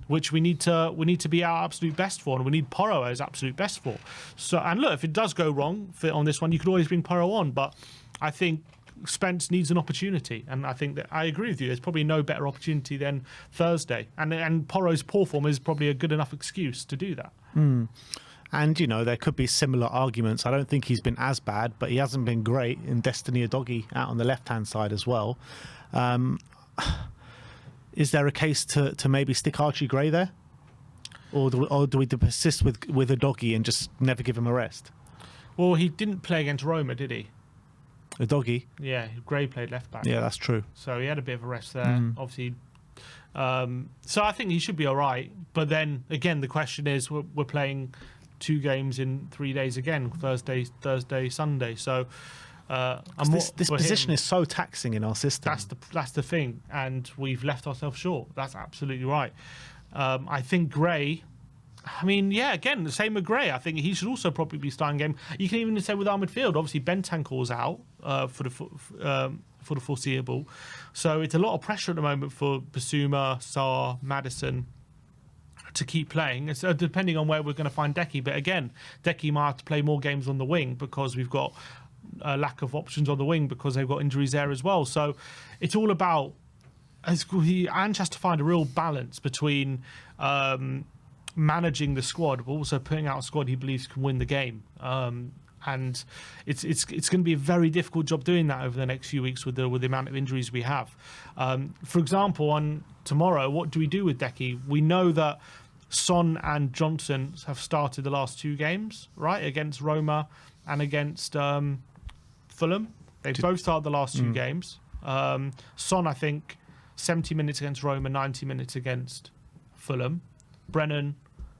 which we need to be our absolute best for. And we need Porro as absolute best for. So, and look, if it does go wrong on this one, you could always bring Porro on. But I think Spence needs an opportunity, and I think that I agree with you. There's probably no better opportunity than Thursday, and Porro's poor form is probably a good enough excuse to do that. And there could be similar arguments. I don't think he's been as bad, but he hasn't been great in Destiny Udogie out on the left-hand side as well. Is there a case to maybe stick Archie Gray there, or do we persist with Udogie and just never give him a rest? Well, he didn't play against Roma, did he? Udogie? Yeah, Gray played left back. Yeah, that's true. So he had a bit of a rest there, obviously. So I think he should be all right. But then again, the question is, we're playing 2 games in 3 days again: Thursday, Sunday. So this position is so taxing in our system. That's the thing, and we've left ourselves short. That's absolutely right. I think Gray. I mean, yeah, again, the same with Gray. I think he should also probably be starting game. You can even say with our midfield, obviously Bentancur's out for the foreseeable. So it's a lot of pressure at the moment for Basuma, Sarr, Maddison to keep playing. So depending on where we're going to find Decky. But again, Decky might have to play more games on the wing because we've got a lack of options on the wing because they've got injuries there as well. So it's all about... Ange has to find a real balance between... managing the squad, but also putting out a squad he believes can win the game. And it's going to be a very difficult job doing that over the next few weeks with the amount of injuries we have. For example, on tomorrow, what do we do with Decky? We know that Son and Johnson have started the last 2 games, right, against Roma and against Fulham. They've both started the last 2 games. Son, I think, 70 minutes against Roma, 90 minutes against Fulham. Brennan,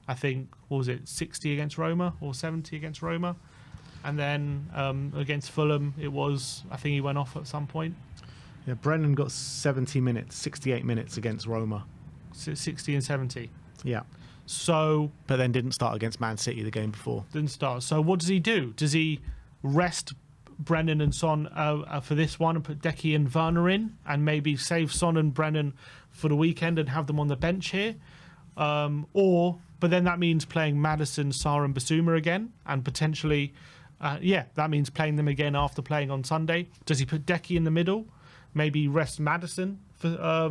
I think, what was it, 60 against Roma or 70 against Roma? And then against Fulham, it was, I think he went off at some point. Yeah, Brennan got 70 minutes, 68 minutes against Roma. 60 and 70. Yeah. So, but then didn't start against Man City the game before. didn't start. So what does he do? Does he rest Brennan and Son for this one and put Decky and Werner in, and maybe save Son and Brennan for the weekend and have them on the bench here? But then that means playing Maddison, Sarr and Basuma again, and potentially, that means playing them again after playing on Sunday. Does he put Decky in the middle? Maybe rest Maddison for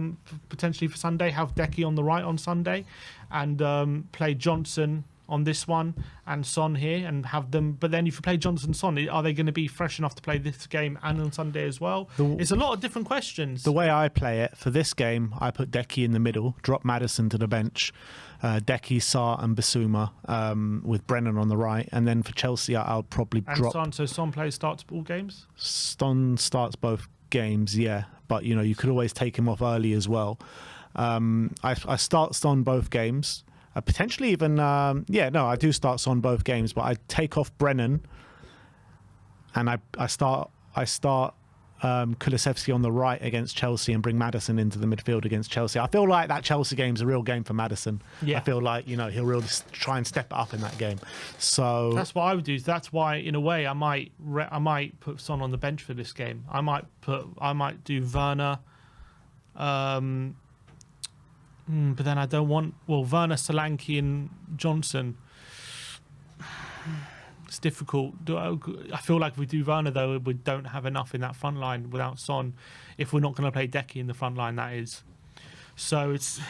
potentially for Sunday, have Decky on the right on Sunday, and play Johnson on this one and Son here, and have them. But then if you play Johnson and Son, are they going to be fresh enough to play this game and on Sunday as well? It's a lot of different questions. The way I play it for this game, I put Decky in the middle, drop Maddison to the bench, Decky, Sarr and Basuma with Brennan on the right, and then for Chelsea I'll probably drop Son. So Son starts all games. Son starts both games, yeah, but you could always take him off early as well. I start Son both games. Potentially even, I do start Son both games, but I take off Brennan and I start Kulusevski on the right against Chelsea and bring Maddison into the midfield against Chelsea. I feel like that Chelsea game's a real game for Maddison. Yeah. I feel like, he'll really try and step it up in that game. So that's what I would do. That's why, in a way, I might put Son on the bench for this game. I might do Werner. But then I don't want Werner, Solanke and Johnson. It's difficult. I feel like if we do Werner, though, we don't have enough in that front line without Son. If we're not going to play Decky in the front line, that is. So it's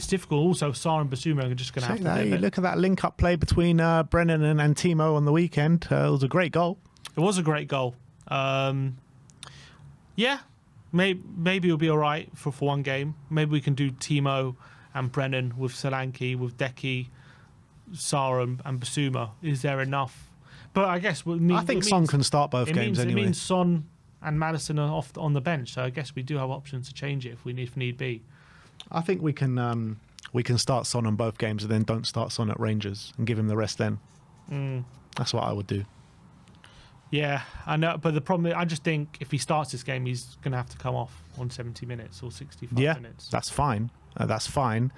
difficult. Also, Sarr and Basuma are just going to have to live it. Look at that link-up play between Brennan and Timo on the weekend. It was a great goal. It was a great goal. Maybe it'll be all right for one game. Maybe we can do Timo and Brennan with Solanke, with Decky, Sarr and Basuma. Is there enough? But I guess I think Son can start both games anyway. It means Son and Maddison are off on the bench, so I guess we do have options to change it if need be. I think we can start Son on both games and then don't start Son at Rangers and give him the rest then. That's what I would do. Yeah, I know, but the problem is, I just think if he starts this game, he's going to have to come off on 70 minutes or 65 minutes. That's fine. That's fine.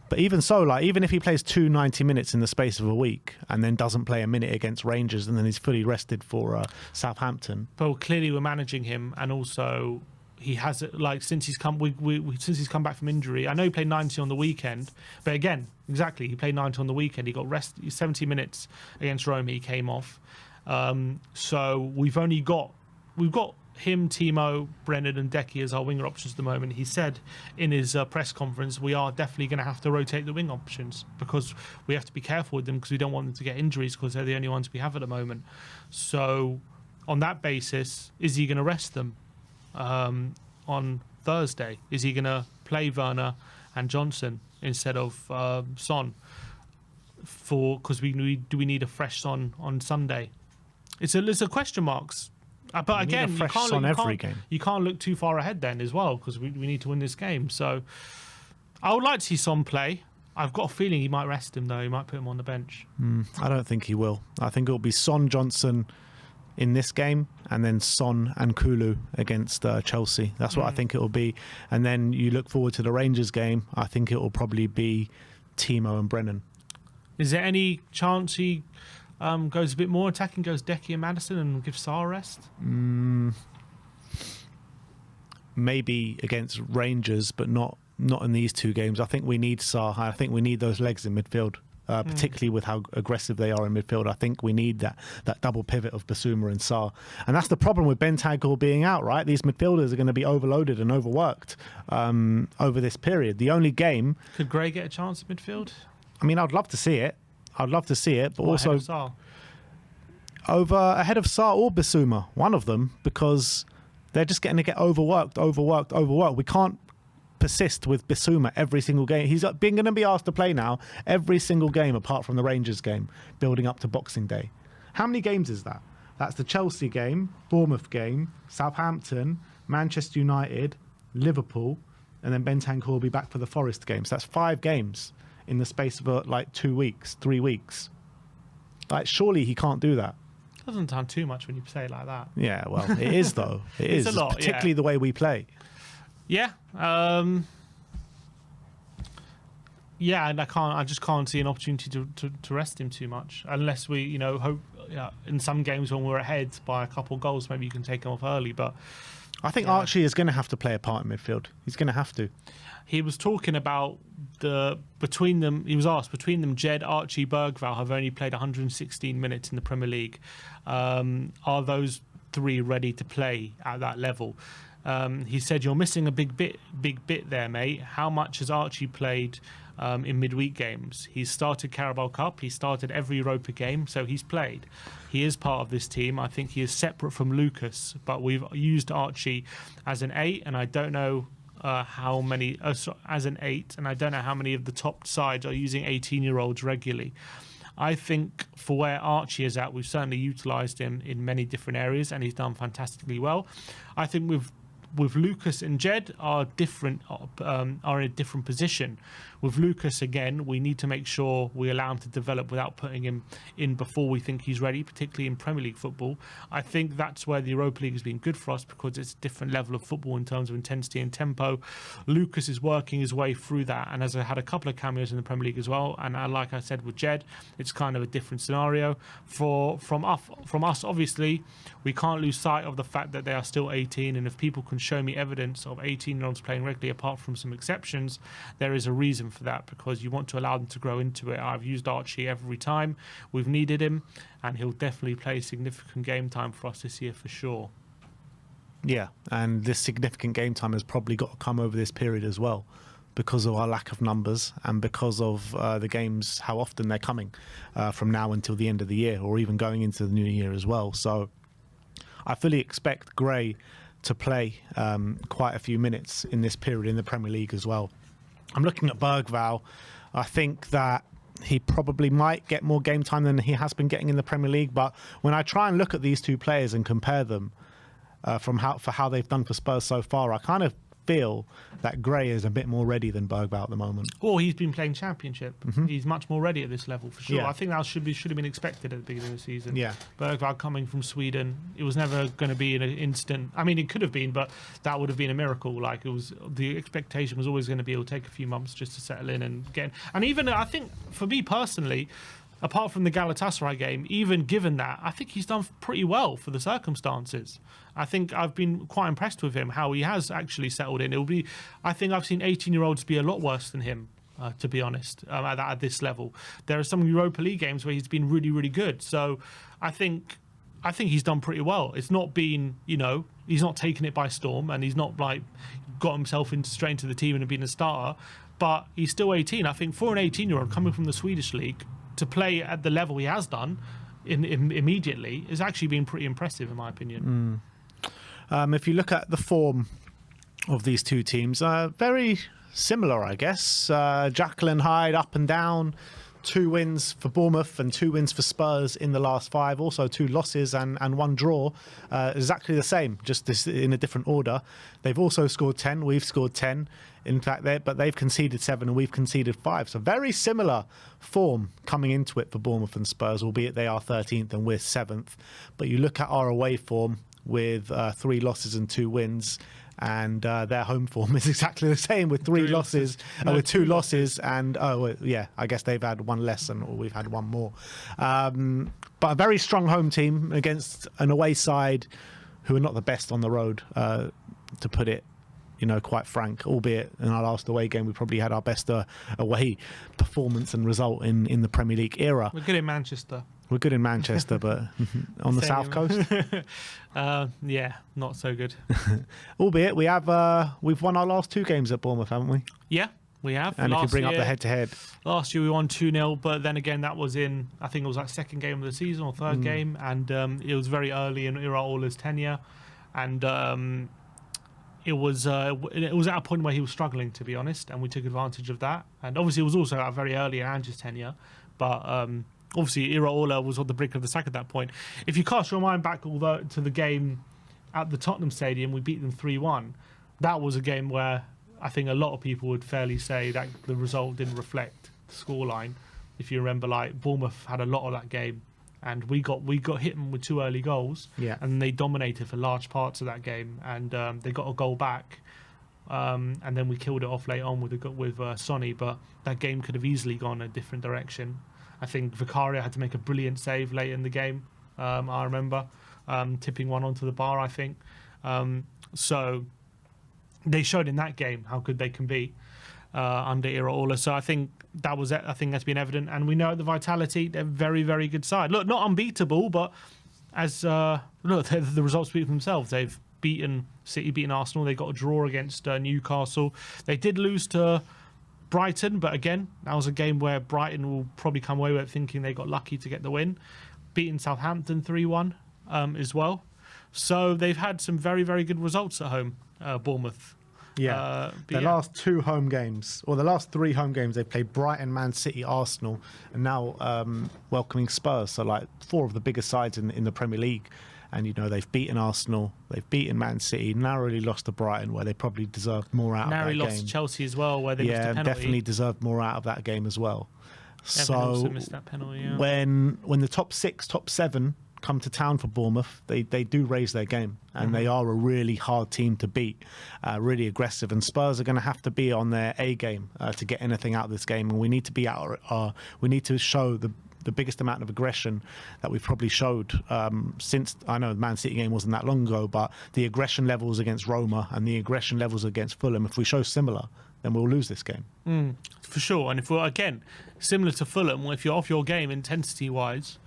But even so, even if he plays 90 minutes in the space of a week and then doesn't play a minute against Rangers and then he's fully rested for Southampton. But clearly we're managing him, and also he has since he's come back from injury. I know he played 90 on the weekend, but again, exactly, he played 90 on the weekend. He got 70 minutes against Roma. He came off. So we've got him, Timo, Brennan and Decky as our winger options at the moment. He said in his press conference, we are definitely going to have to rotate the wing options because we have to be careful with them because we don't want them to get injuries because they're the only ones we have at the moment. So on that basis, is he going to rest them on Thursday? Is he going to play Werner and Johnson instead of Son? Because we need a fresh Son on Sunday. It's a question marks. But again, you can't look too far ahead then as well because we need to win this game. So I would like to see Son play. I've got a feeling he might rest him though. He might put him on the bench. I don't think he will. I think it'll be Son, Johnson in this game and then Son and Kulu against Chelsea. That's what I think it will be. And then you look forward to the Rangers game. I think it will probably be Timo and Brennan. Is there any chance he goes a bit more attacking, goes Decky and Maddison and gives Sarr a rest? Maybe against Rangers, but not in these two games. I think we need Sarr. I think we need those legs in midfield, particularly with how aggressive they are in midfield. I think we need that double pivot of Basuma and Sarr. And that's the problem with Bentancur being out, right? These midfielders are going to be overloaded and overworked over this period. The only game... Could Gray get a chance in midfield? I mean, I'd love to see it. But also ahead of Sarr or Basuma, one of them, because they're just getting to get overworked. We can't persist with Basuma every single game. He's going to be asked to play now every single game apart from the Rangers game, building up to Boxing Day. How many games is that? That's the Chelsea game, Bournemouth game, Southampton, Manchester United, Liverpool, and then Bentancur will be back for the Forest game. So that's 5 games in the space of 2 weeks, 3 weeks. Surely he can't do that. Doesn't sound too much when you say it like that. Yeah, well, it is though. It's a lot, particularly the way we play. Yeah. Yeah, and I just can't see an opportunity to rest him too much, unless we, hope in some games when we're ahead by a couple of goals, maybe you can take him off early. But I think Archie is going to have to play a part in midfield. He's going to have to. he was talking about between them. He was asked, between them, Jed, Archie, Bergvall have only played 116 minutes in the Premier League. Are those three ready to play at that level? He said, "You're missing a big bit there, mate. How much has Archie played in midweek games? He's started Carabao Cup. He started every Europa game, so he's played. He is part of this team. I think he is separate from Lucas, but we've used Archie as an 8, and I don't know how many as an 8, and I don't know how many of the top sides are using 18-year-olds regularly." I think for where Archie is at, we've certainly utilised him in many different areas, and he's done fantastically well. I think with Lucas and Jed are in a different position. With Lucas, again, we need to make sure we allow him to develop without putting him in before we think he's ready, particularly in Premier League football. I think that's where the Europa League has been good for us, because it's a different level of football in terms of intensity and tempo. Lucas is working his way through that, and has had a couple of cameos in the Premier League as well. And like I said with Jed, it's kind of a different scenario. From us, obviously, we can't lose sight of the fact that they are still 18, and if people can show me evidence of 18-year-olds playing regularly, apart from some exceptions, there is a reason for that, because you want to allow them to grow into it. I've used Archie every time we've needed him, and he'll definitely play significant game time for us this year for sure. Yeah, and this significant game time has probably got to come over this period as well, because of our lack of numbers and because of the games, how often they're coming from now until the end of the year, or even going into the new year as well. So I fully expect Gray to play quite a few minutes in this period in the Premier League as well. I'm looking at Bergvall. I think that he probably might get more game time than he has been getting in the Premier League. But when I try and look at these two players and compare them for how they've done for Spurs so far, I kind of feel that Gray is a bit more ready than Bergvall at the moment. Well, he's been playing Championship. He's much more ready at this level for sure. Yeah. I think that should have been expected at the beginning of the season. Yeah. Bergvall coming from Sweden, it was never going to be an instant. I mean, it could have been, but that would have been a miracle. Like, it was, the expectation was always going to be it'll take a few months just to settle in and get. And even I think for me personally, apart from the Galatasaray game, even given that, I think he's done pretty well for the circumstances. I think I've been quite impressed with him, how he has actually settled in. I think I've seen 18-year-olds be a lot worse than him, to be honest, at this level. There are some Europa League games where he's been really, really good. So I think he's done pretty well. It's not been, he's not taken it by storm, and he's not like got himself straight into the team and been a starter. But he's still 18. I think for an 18-year-old coming from the Swedish league to play at the level he has done immediately has actually been pretty impressive, in my opinion. If you look at the form of these two teams, very similar, I guess. Jekyll and Hyde up and down. 2 wins for Bournemouth and 2 wins for Spurs in the last 5. Also 2 losses and 1 draw. Exactly the same, just this in a different order. They've also scored 10. We've scored 10. In fact, but they've conceded 7 and we've conceded 5. So very similar form coming into it for Bournemouth and Spurs, albeit they are 13th and we're 7th. But you look at our away form with 3 losses and 2 wins, and their home form is exactly the same with 3 losses, with 2 losses, and I guess they've had 1 less and we've had 1 more. But a very strong home team against an away side who are not the best on the road, to put it, quite frank. Albeit in our last away game, we probably had our best away performance and result in the Premier League era. We're good in Manchester. We're good in Manchester, but on the south coast, not so good. Albeit we've won our last 2 games at Bournemouth, haven't we? Yeah, we have. And if you bring up the head-to-head, last year we won 2-0, but then again that was in, I think it was like 2nd game of the season or 3rd game, and it was very early in Iraola's tenure, and it was at a point where he was struggling, to be honest, and we took advantage of that. And obviously it was also very early in Ange's tenure, but obviously Iraola was on the brink of the sack at that point. If you cast your mind back to the game at the Tottenham Stadium, we beat them 3-1. That was a game where I think a lot of people would fairly say that the result didn't reflect the scoreline. If you remember, like, Bournemouth had a lot of that game, and we got hit them with 2 early goals, and they dominated for large parts of that game, and they got a goal back. and then we killed it off late on with Sonny. But that game could have easily gone a different direction. I think Vicario had to make a brilliant save late in the game. I remember tipping one onto the bar, I think. So they showed in that game how good they can be under Iraola. So I think that was it. I think that's been evident. And we know at the Vitality, they're a very, very good side. Look, not unbeatable, but as the results speak for themselves. They've beaten City, beaten Arsenal. They got a draw against Newcastle. They did lose to Brighton, but again, that was a game where Brighton will probably come away with it thinking they got lucky to get the win. Beaten Southampton 3-1 as well. So they've had some very, very good results at home, Bournemouth. Yeah, the last 2 home games, or the last 3 home games, they played Brighton, Man City, Arsenal, and now welcoming Spurs. So like 4 of the biggest sides in the Premier League. And, you know, they've beaten Arsenal, they've beaten Man City, narrowly lost to Brighton, where they probably deserved more out of that game. Narrowly lost to Chelsea as well, where they missed a penalty. Definitely deserved more out of that game as well. Everton also missed that penalty, yeah. When the top 6, top 7 come to town for Bournemouth, they do raise their game, and they are a really hard team to beat, really aggressive. And Spurs are going to have to be on their A game to get anything out of this game, and we need to be we need to show the biggest amount of aggression that we've probably showed since, I know the Man City game wasn't that long ago, but the aggression levels against Roma and the aggression levels against Fulham, if we show similar, then we'll lose this game. For sure. And if we're, again, similar to Fulham, if you're off your game intensity-wise,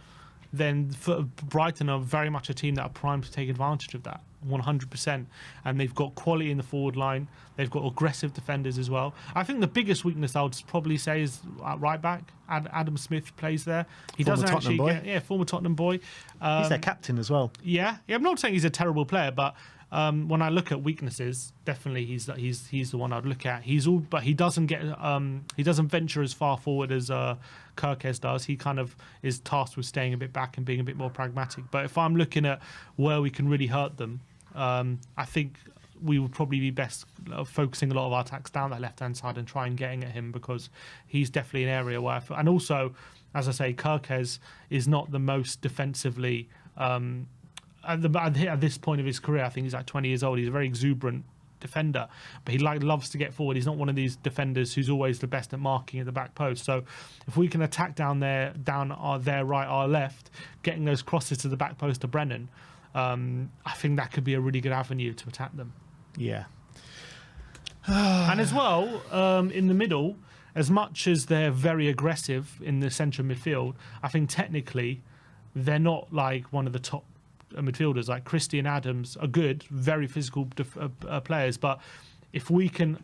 then Brighton are very much a team that are primed to take advantage of that, 100%. And they've got quality in the forward line. They've got aggressive defenders as well. I think the biggest weakness I would probably say is at right back. Adam Smith plays there. He Former doesn't Tottenham actually boy. get, former Tottenham boy. He's their captain as well. Yeah, I'm not saying he's a terrible player, but when I look at weaknesses, definitely he's the one I'd look at. But he doesn't venture as far forward as Kirkes does. He kind of is tasked with staying a bit back and being a bit more pragmatic. But if I'm looking at where we can really hurt them, I think we would probably be best focusing a lot of our attacks down that left-hand side and try and getting at him, because he's definitely an area where... And also, as I say, Kirkes is not the most defensively... At this point of his career, I think he's like 20 years old. He's a very exuberant defender, but he loves to get forward. He's not one of these defenders who's always the best at marking at the back post. So if we can attack down their right, our left, getting those crosses to the back post to Brennan, I think that could be a really good avenue to attack them. Yeah. And as well, in the middle, as much as they're very aggressive in the central midfield, I think technically they're not like one of the top midfielders. Like Christie and Adams are good, very physical players, but if we can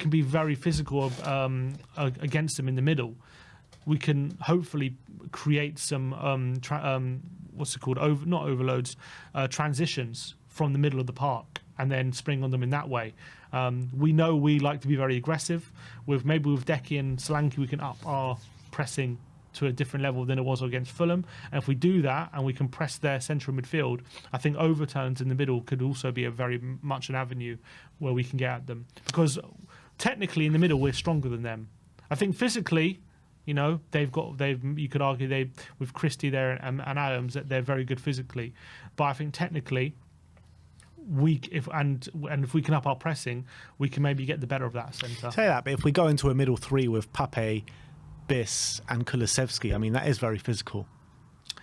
be very physical against them in the middle, we can hopefully create some not overloads, transitions from the middle of the park, and then spring on them in that way. We know we like to be very aggressive. With Decky and Solanke, we can up our pressing to a different level than it was against Fulham. And if we do that and we can press their central midfield, I think overturns in the middle could also be a very much an avenue where we can get at them. Because technically in the middle we're stronger than them. I think physically, you know, you could argue with Christie there and Adams that they're very good physically. But I think technically if we can up our pressing, we can maybe get the better of that centre. Say that, but if we go into a middle three with Pape, Biss and Kulusevski, I mean, that is very physical.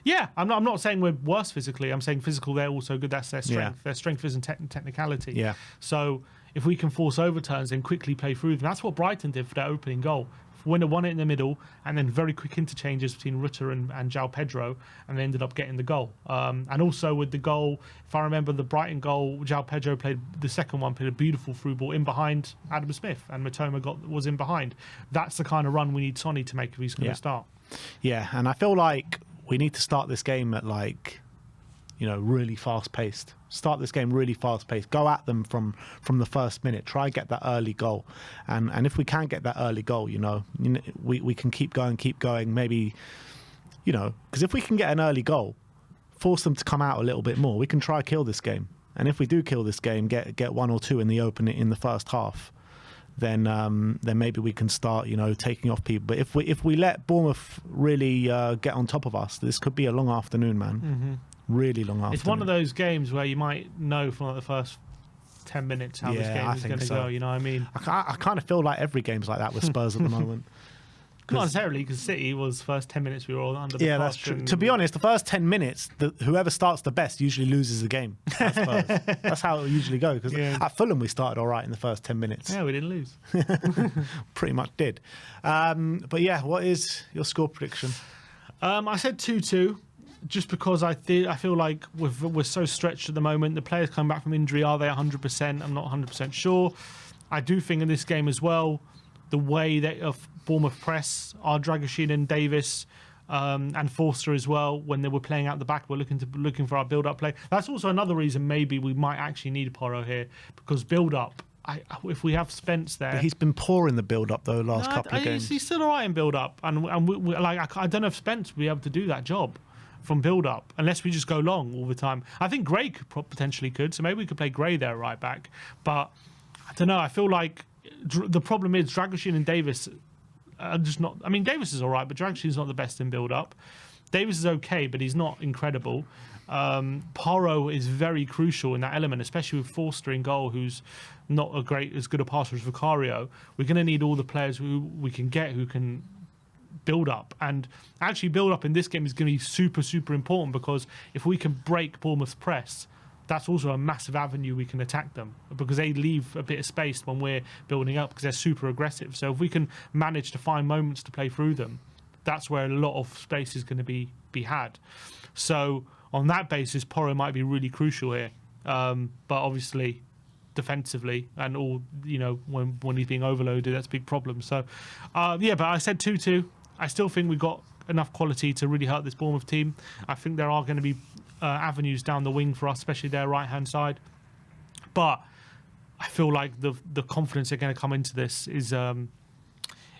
Yeah, I'm not saying we're worse physically. I'm saying physical, they're also good. That's their strength. Yeah. Their strength isn't technicality. Yeah. So if we can force overturns and quickly play through them, that's what Brighton did for their opening goal. Winner won it in the middle, and then very quick interchanges between Rutter and João Pedro, and they ended up getting the goal. And also with the goal, if I remember the Brighton goal, João Pedro played the second one, played a beautiful through ball in behind Adam Smith, and Matoma was in behind. That's the kind of run we need Sonny to make if he's going to start. Yeah, and I feel like we need to start this game at really fast paced. Start this game really fast paced. Go at them from the first minute. Try get that early goal, and if we can't get that early goal, we can keep going. Maybe, because if we can get an early goal, force them to come out a little bit more. We can try kill this game, and if we do kill this game, get 1 or 2 in the first half, then maybe we can start taking off people. But if we let Bournemouth really get on top of us, this could be a long afternoon, man. Mm-hmm. Really long afternoon. It's one of those games where you might know from the first next 10 minutes how this Yeah, game I is think going to so. go. You know what I mean? I kind of feel like every game's like that with Spurs at the moment. Not necessarily, because City was first 10 minutes we were all under the Yeah, cosh that's true. and- To be honest, the first 10 minutes, whoever starts the best usually loses the game. I suppose. That's how it usually goes. Because Yeah. at Fulham, we started all right in the first 10 minutes. Yeah, we didn't lose. Pretty much did. But yeah, what is your score prediction? I said 2-2, just because I feel like we're so stretched at the moment. The players come back from injury. Are they 100%? I'm not 100% sure. I do think in this game as well, the way that of Bournemouth press, our Dragoshin and Davis and Forster as well, when they were playing out the back, we're looking for our build-up play. That's also another reason maybe we might actually need Porro here, because build-up. If we have Spence there, But he's been poor in the build-up though. Last couple of games. he's still all right in build-up, and I don't know if Spence will be able to do that job from build-up unless we just go long all the time. I think Gray potentially could, so maybe we could play Gray there right back. But I don't know. I feel like the problem is Dragoshin and Davis are just not. I mean, Davis is all right, but Dragoshin's not the best in build-up. Davis is okay, but he's not incredible. Porro is very crucial in that element, especially with Forster in goal, who's not as good a passer as Vicario. We're going to need all the players who we can get who can build up, and actually build up in this game is going to be super, super important, because if we can break Bournemouth's press, that's also a massive avenue we can attack them, because they leave a bit of space when we're building up because they're super aggressive. So if we can manage to find moments to play through them, that's where a lot of space is going to be had. So on that basis, Porro might be really crucial here. But obviously, defensively and all, when he's being overloaded, that's a big problem. So, but I said 2-2. I still think we've got enough quality to really hurt this Bournemouth team. I think there are going to be avenues down the wing for us, especially their right-hand side. But I feel like the confidence they're going to come into this is going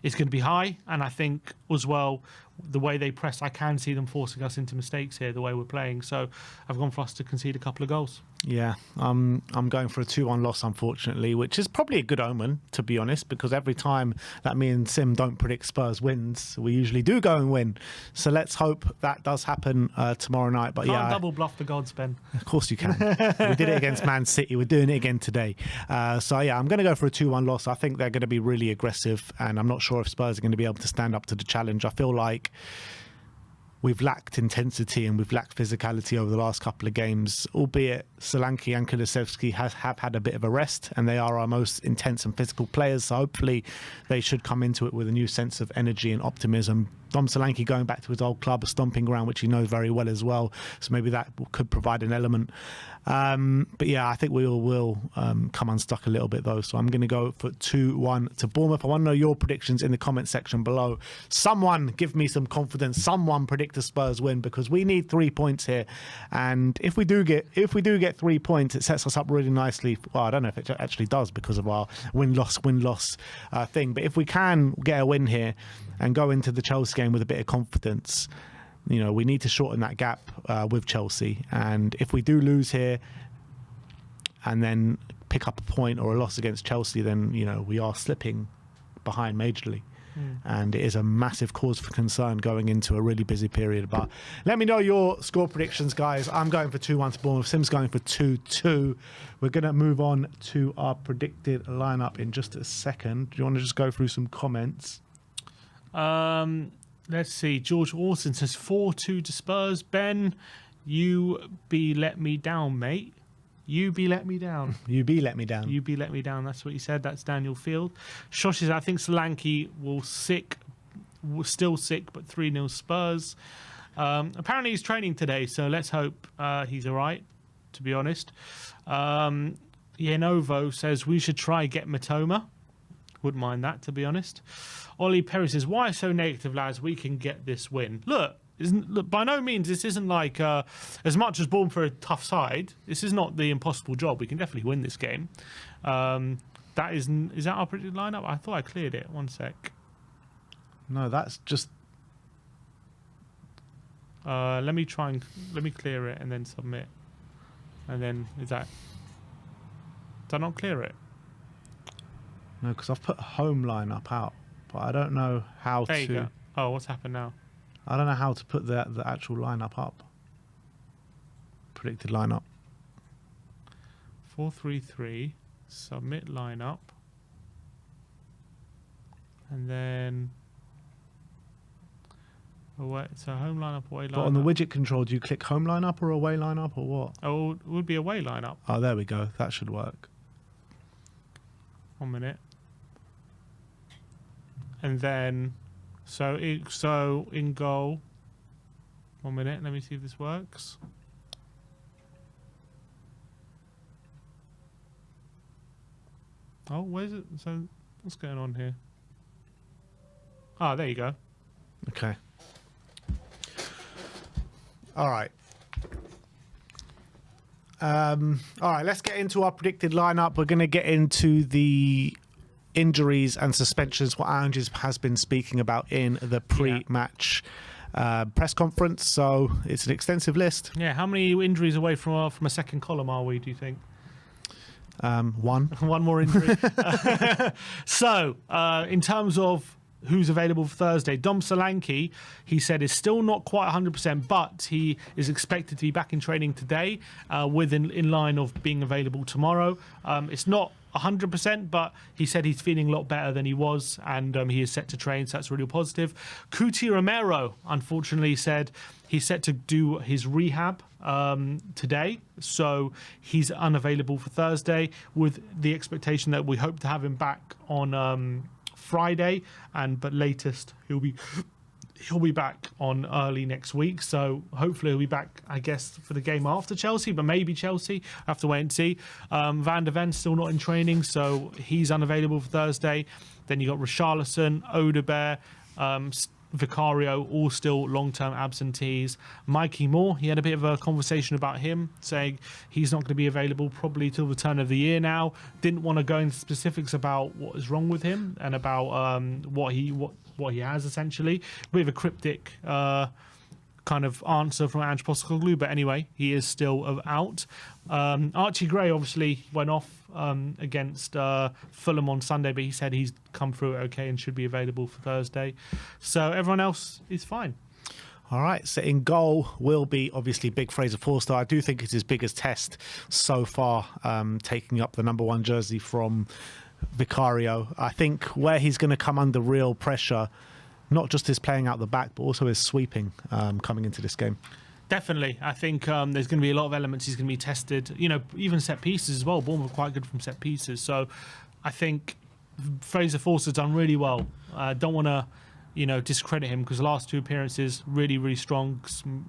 to be high. And I think as well, the way they press, I can see them forcing us into mistakes here, the way we're playing. So I've gone for us to concede a couple of goals. Yeah, I'm going for a 2-1 loss, unfortunately, which is probably a good omen, to be honest, because every time that me and Sim don't predict Spurs wins, we usually do go and win. So let's hope that does happen tomorrow night. But Can't double bluff the gods, Ben. Of course you can. We did it against Man City. We're doing it again today. So yeah, I'm going to go for a 2-1 loss. I think they're going to be really aggressive, and I'm not sure if Spurs are going to be able to stand up to the challenge. I feel like we've lacked intensity and we've lacked physicality over the last couple of games, albeit Solanke and Kulusevski have had a bit of a rest, and they are our most intense and physical players. So hopefully they should come into it with a new sense of energy and optimism. Dom Solanke going back to his old club, a stomping ground, which he knows very well as well. So maybe that could provide an element. But yeah, I think we will come unstuck a little bit though. So I'm going to go for 2-1 to Bournemouth. I want to know your predictions in the comment section below. Someone give me some confidence. Someone predict a Spurs win, because we need 3 points here. And if we do get 3 points, it sets us up really nicely. Well, I don't know if it actually does because of our win-loss thing. But if we can get a win here and go into the Chelsea game with a bit of confidence, we need to shorten that gap with Chelsea. And if we do lose here and then pick up a point or a loss against Chelsea, then, we are slipping behind majorly. And it is a massive cause for concern going into a really busy period. But let me know your score predictions, guys. I'm going for 2-1 to Bournemouth. Sim's going for 2-2. We're going to move on to our predicted lineup in just a second. Do you want to just go through some comments? Let's see. George Orson says 4-2 to Spurs. Ben, you be let me down, mate. You be let me down. You be let me down. You be let me down. That's what he said. That's Daniel Field. Shosh says, I think Solanke will still sick, but 3-0 Spurs. Apparently he's training today, so let's hope he's all right, to be honest. Yenovo says we should try get Matoma. Wouldn't mind that, to be honest. Ollie Perry says, why so negative, lads? We can get this win. Look, by no means, this isn't like, as much as Bournemouth are a tough side, this is not the impossible job. We can definitely win this game. Is that our predicted lineup? I thought I cleared it. One sec. No, that's just... let me clear it and then submit. And then, did I not clear it? No, because I've put home lineup out, but I don't know how there you to... go. Oh, what's happened now? I don't know how to put the actual lineup up. Predicted lineup. 4-3-3. Submit lineup. And then away. So home lineup, away lineup. But on the widget control, do you click home lineup or away lineup or what? Oh, it would be away lineup. Oh, there we go. That should work. 1 minute. And then, so in goal. 1 minute. Let me see if this works. Oh, where's it? So what's going on here? Ah, there you go. Okay. All right. All right, let's get into our predicted lineup. We're going to get into the injuries and suspensions, what Ange has been speaking about in the pre-match press conference. So it's an extensive list. Yeah, how many injuries away from a second column are we, do you think? One. One more injury. So, in terms of who's available for Thursday, Dom Solanke, he said, is still not quite 100%, but he is expected to be back in training today, in line of being available tomorrow. It's not 100%, but he said he's feeling a lot better than he was, and he is set to train, so that's really positive. Cuti Romero, unfortunately, said he's set to do his rehab today, so he's unavailable for Thursday, with the expectation that we hope to have him back on Friday, but latest he'll be back on early next week. So hopefully he'll be back, I guess, for the game after Chelsea, but maybe Chelsea. I have to wait and see. Van der Ven's still not in training, so he's unavailable for Thursday. Then you got Richarlison, Odegaard, Vicario, all still long-term absentees. Mikey Moore, he had a bit of a conversation about him, saying he's not going to be available probably till the turn of the year now. Didn't want to go into specifics about what is wrong with him and about what he has, essentially. A bit of a cryptic kind of answer from Ange Postecoglou, but anyway, he is still out. Archie Gray obviously went off against Fulham on Sunday, but he said he's come through it okay and should be available for Thursday. So everyone else is fine. All right, so in goal will be obviously big Fraser Forster. I do think it's his biggest test so far, taking up the number 1 jersey from Vicario. I think where he's going to come under real pressure, not just his playing out the back, but also his sweeping coming into this game. Definitely. I think there's going to be a lot of elements he's going to be tested. You know, even set pieces as well. Bournemouth are quite good from set pieces. So I think Fraser Forster's done really well. Don't want to, discredit him, because the last 2 appearances, really, really strong.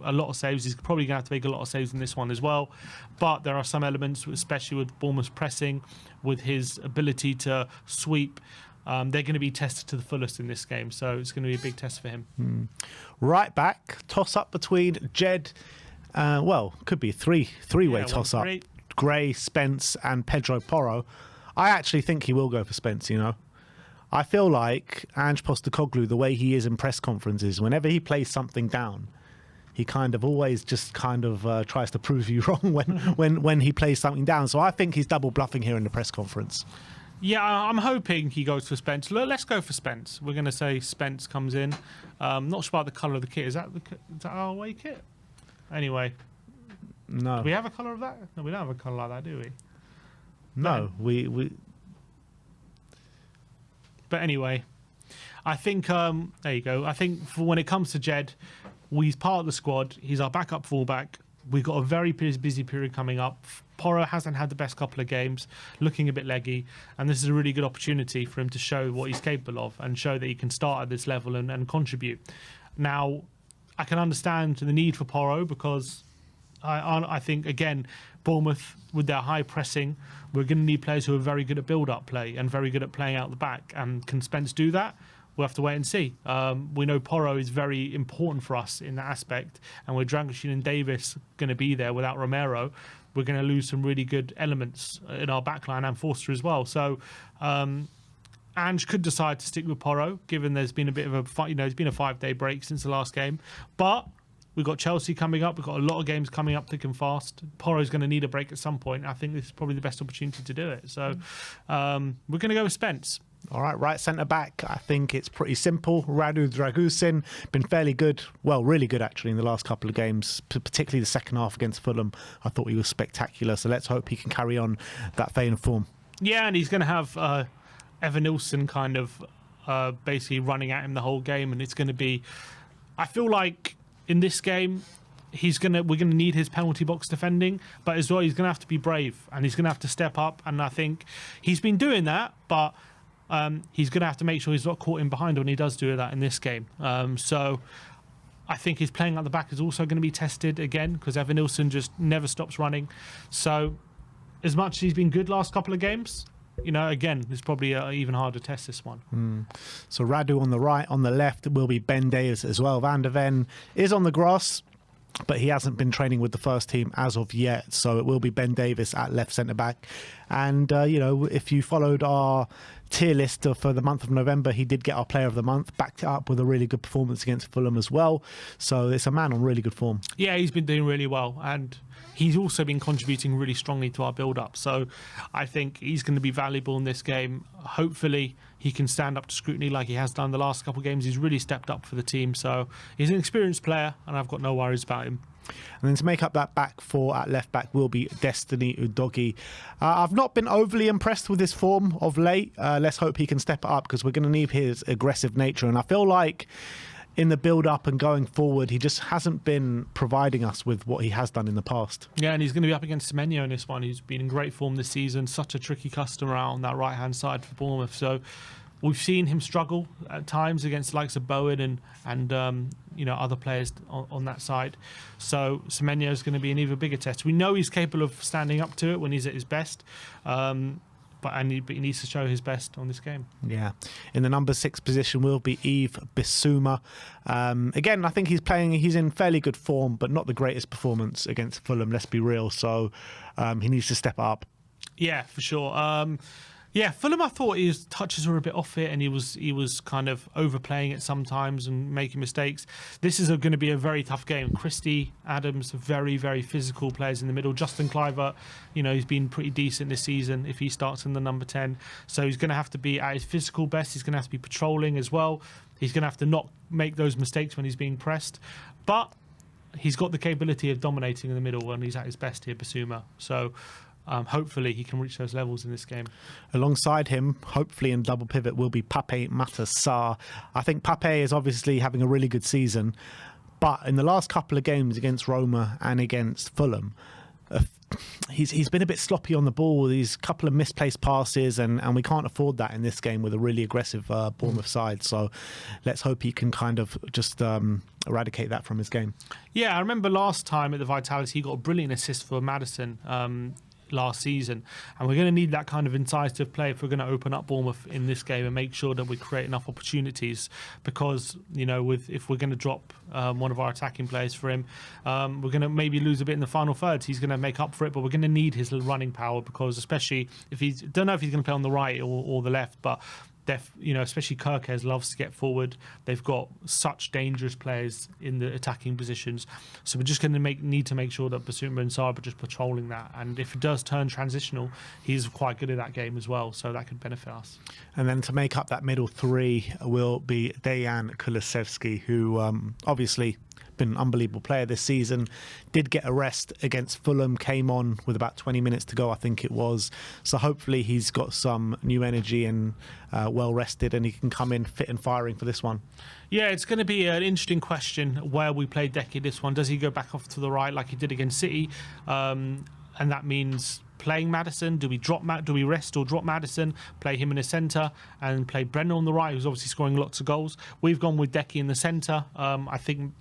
A lot of saves. He's probably going to have to make a lot of saves in this one as well. But there are some elements, especially with Bournemouth's pressing, with his ability to sweep. They're going to be tested to the fullest in this game, so it's going to be a big test for him. Right back, toss up between Jed, could be a three-way toss up. Gray, Spence, and Pedro Porro. I actually think he will go for Spence. I feel like Ange Postecoglou, the way he is in press conferences, whenever he plays something down, he kind of always just tries to prove you wrong when he plays something down. So I think he's double bluffing here in the press conference. Yeah, I'm hoping he goes for Spence. Let's go for Spence. We're going to say Spence comes in. Not sure about the colour of the kit. Is that our away kit? Anyway. No. Do we have a colour of that? No, we don't have a colour like that, do we? No, we. But anyway, I think, there you go. I think for when it comes to Jed, he's part of the squad. He's our backup fullback. We've got a very busy period coming up. Porro hasn't had the best couple of games, looking a bit leggy, and this is a really good opportunity for him to show what he's capable of and show that he can start at this level and contribute. Now, I can understand the need for Porro, because I think, again, Bournemouth, with their high pressing, we're going to need players who are very good at build-up play and very good at playing out the back. And can Spence do that? We'll have to wait and see. We know Porro is very important for us in that aspect, and with Dragoshin and Davis going to be there without Romero, we're going to lose some really good elements in our backline and Forster as well. So Ange could decide to stick with Porro, given there's been a bit of it's been a 5-day break since the last game. But we've got Chelsea coming up. We've got a lot of games coming up thick and fast. Porro's going to need a break at some point. I think this is probably the best opportunity to do it. So we're going to go with Spence. All right, right centre-back, I think it's pretty simple. Radu Dragusin, been fairly good, well, really good actually in the last couple of games, particularly the second half against Fulham. I thought he was spectacular, so let's hope he can carry on that vein of form. Yeah, and he's going to have Evan Nilsson kind of basically running at him the whole game, and it's going to be... I feel like in this game, we're going to need his penalty box defending, but as well, he's going to have to be brave, and he's going to have to step up, and I think he's been doing that, but... he's going to have to make sure he's not caught in behind when he does do that in this game. So I think his playing at the back is also going to be tested again because Evan Nilsson just never stops running. So as much as he's been good last couple of games, again, it's probably an even harder test, this one. So Radu on the right, on the left will be Ben Davies as well. Van der Ven is on the grass, but he hasn't been training with the first team as of yet. So it will be Ben Davies at left centre-back. And, if you followed our tier list for the month of November, he did get our player of the month, backed it up with a really good performance against Fulham as well. So it's a man on really good form. Yeah, he's been doing really well. And he's also been contributing really strongly to our build-up. So I think he's going to be valuable in this game. Hopefully he can stand up to scrutiny like he has done the last couple of games. He's really stepped up for the team. So he's an experienced player, and I've got no worries about him. And then to make up that back four at left back will be Destiny Udogie. I've not been overly impressed with his form of late. Let's hope he can step it up because we're going to need his aggressive nature. And I feel like in the build-up and going forward, he just hasn't been providing us with what he has done in the past. Yeah, and he's going to be up against Semenyo in this one. He's been in great form this season. Such a tricky customer out on that right-hand side for Bournemouth. So we've seen him struggle at times against the likes of Bowen and other players on that side. So Semenyo is going to be an even bigger test. We know he's capable of standing up to it when he's at his best, but he needs to show his best on this game. Yeah. In the number 6 position will be Yves Bissouma. Again, I think he's in fairly good form, but not the greatest performance against Fulham, let's be real. So he needs to step up. Yeah, for sure. Fulham, I thought his touches were a bit off it, and he was kind of overplaying it sometimes and making mistakes. This is going to be a very tough game. Christie, Adams, very, very physical players in the middle. Justin Kluivert, he's been pretty decent this season if he starts in the number 10. So he's going to have to be at his physical best. He's going to have to be patrolling as well. He's going to have to not make those mistakes when he's being pressed. But he's got the capability of dominating in the middle when he's at his best here, Bissouma. So hopefully he can reach those levels in this game. Alongside him, hopefully in double pivot, will be Pape Matar Sarr. I think Pape is obviously having a really good season, but in the last couple of games against Roma and against Fulham, he's been a bit sloppy on the ball. These couple of misplaced passes, and we can't afford that in this game with a really aggressive Bournemouth side. So let's hope he can kind of just eradicate that from his game. Yeah, I remember last time at the Vitality, he got a brilliant assist for Maddison last season, and we're going to need that kind of incisive play if we're going to open up Bournemouth in this game and make sure that we create enough opportunities, because if we're going to drop one of our attacking players for him, we're going to maybe lose a bit in the final thirds. He's going to make up for it, but we're going to need his running power, because especially if don't know if he's going to play on the right or the left, but especially Kirkes loves to get forward. They've got such dangerous players in the attacking positions. So we're just going to need to make sure that Bissouma and Sarr are just patrolling that. And if it does turn transitional, he's quite good at that game as well. So that could benefit us. And then to make up that middle three will be Dejan Kulusevski, who obviously been an unbelievable player this season. Did get a rest against Fulham, came on with about 20 minutes to go, I think it was. So hopefully he's got some new energy and well rested, and he can come in fit and firing for this one. Yeah, it's going to be an interesting question where we play Decky this one. Does he go back off to the right like he did against City? And that means playing Maddison. Do we rest or drop Maddison, play him in the centre, and play Brenner on the right, who's obviously scoring lots of goals? We've gone with Decky in the centre. I think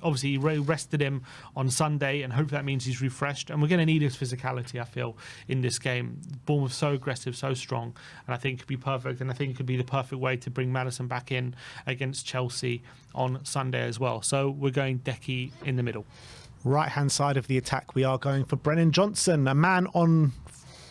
obviously he rested him on Sunday, and hopefully that means he's refreshed, and we're going to need his physicality, I feel, in this game. Bournemouth so aggressive, so strong, and I think it could be perfect, and I think it could be the perfect way to bring Maddison back in against Chelsea on Sunday as well. So we're going Decky in the middle. Right-hand side of the attack, we are going for Brennan Johnson, a man on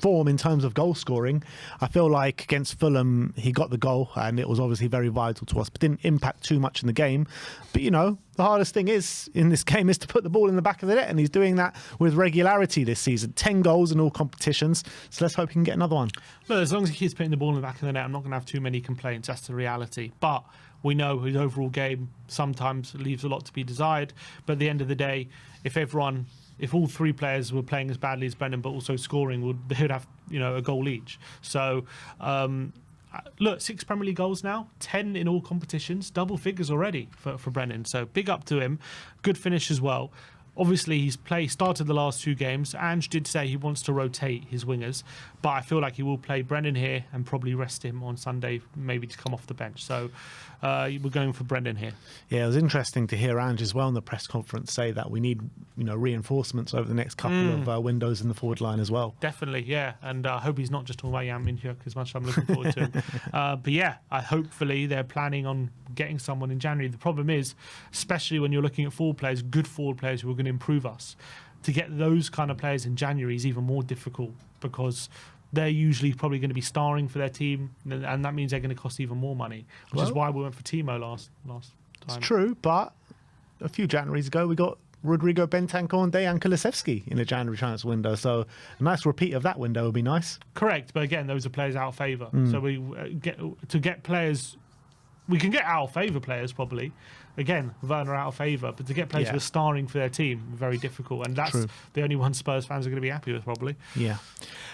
form in terms of goal scoring. I feel like against Fulham, he got the goal and it was obviously very vital to us, but didn't impact too much in the game. But, you know, the hardest thing is in this game is to put the ball in the back of the net, and he's doing that with regularity this season. 10 goals in all competitions, so let's hope he can get another one. Look, as long as he keeps putting the ball in the back of the net, I'm not going to have too many complaints. That's the reality. But we know his overall game sometimes leaves a lot to be desired. But at the end of the day, if all three players were playing as badly as Brendan but also scoring, they would have, you know, a goal each. So look, 6 Premier League goals now, 10 in all competitions, double figures already for Brennan. So big up to him. Good finish as well. Obviously, he's started the last 2 games. Ange did say he wants to rotate his wingers, but I feel like he will play Brendan here and probably rest him on Sunday, maybe to come off the bench. So we're going for Brendan here. Yeah, it was interesting to hear Ange as well in the press conference say that we need, you know, reinforcements over the next couple of windows in the forward line as well. Definitely, yeah. And I hope he's not just talking about Jan Minchuk as much as I'm looking forward to him. But yeah, hopefully they're planning on getting someone in January. The problem is, especially when you're looking at forward players, good forward players who are going to improve us, to get those kind of players in January is even more difficult because they're usually probably going to be starring for their team, and that means they're going to cost even more money, which is why we went for Timo last time. It's true, but a few Januaries ago we got Rodrigo Bentancur and Dejan Kulusevski in the January transfer window, so a nice repeat of that window would be nice. Correct, but again, those are players out of favour. So we get players. We can get out of favour players probably. Again, Werner out of favour, but to get players who are starring for their team, very difficult. And that's the only one Spurs fans are going to be happy with, probably. Yeah.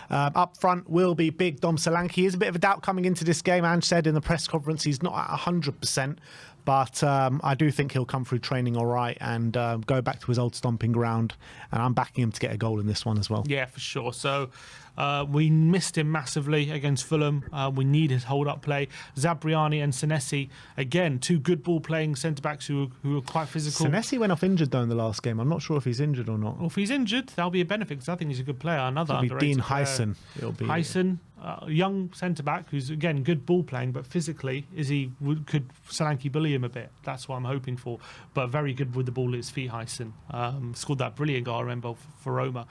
Up front will be big Dom Solanke. He is a bit of a doubt coming into this game. Ange said in the press conference he's not at 100%, but I do think he'll come through training all right and go back to his old stomping ground. And I'm backing him to get a goal in this one as well. Yeah, for sure. So we missed him massively against Fulham. We need his hold-up play. Zabriani and Senesi, again, 2 good ball-playing centre-backs who are quite physical. Senesi went off injured, though, in the last game. I'm not sure if he's injured or not. Well, if he's injured, that'll be a benefit, because I think he's a good player. Another underrated Dean player. Hyson. It'll be Hyson, young centre-back who's, again, good ball-playing, but physically, could Solanke bully him a bit? That's what I'm hoping for. But very good with the ball at his feet, Hyson. Scored that brilliant goal, I remember, for Roma.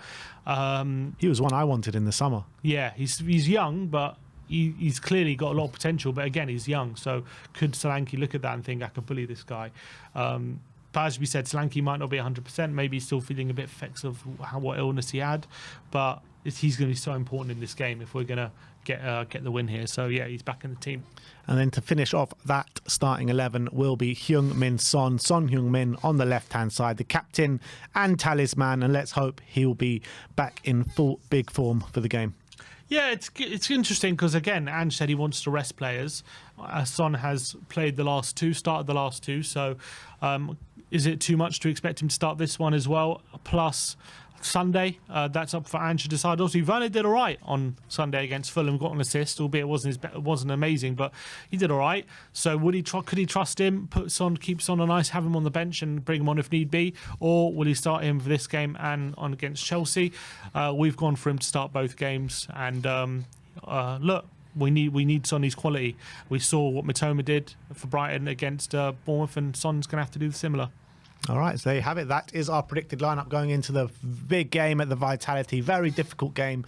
He was one I wanted in the summer. Yeah, he's young, but he's clearly got a lot of potential. But again, he's young, so could Solanke look at that and think, I could bully this guy? But as we said, Solanke might not be 100%. Maybe he's still feeling a bit effects of what illness he had. But he's going to be so important in this game if we're going to get the win here. So yeah, he's back in the team. And then to finish off that starting 11 will be Heung-min Son Heung-min on the left-hand side, the captain and talisman, and let's hope he'll be back in full big form for the game. Yeah, it's interesting because, again, Ange said he wants to rest players. Son has started the last 2, so is it too much to expect him to start this one as well? Plus, Sunday, that's up for Ange to decide. Also, Werner did all right on Sunday against Fulham, got an assist, albeit it wasn't amazing, but he did all right. So could he trust him, keep Son on ice, have him on the bench and bring him on if need be, or will he start him for this game and on against Chelsea? We've gone for him to start both games, and look, we need Sonny's quality. We saw what Matoma did for Brighton against Bournemouth, and Son's going to have to do similar. All right, so there you have it. That is our predicted lineup going into the big game at the Vitality. Very difficult game.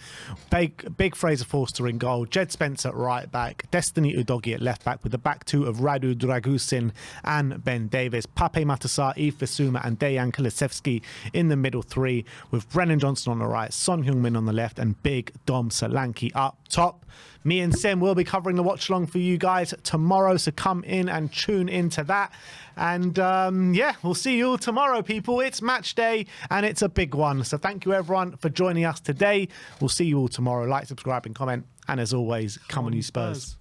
Big Fraser Forster in goal. Jed Spencer at right back. Destiny Udogie at left back with the back 2 of Radu Dragusin and Ben Davis. Pape Matasar, Yves Bissouma and Dejan Kulusevski in the middle 3 with Brennan Johnson on the right, Son Heung-min on the left and big Dom Solanke up top. Me and Sim will be covering the watch along for you guys tomorrow, so come in and tune into that. And yeah, we'll see you all tomorrow, people. It's match day and it's a big one. So thank you, everyone, for joining us today. We'll see you all tomorrow. Like, subscribe and comment. And as always, come on, you Spurs.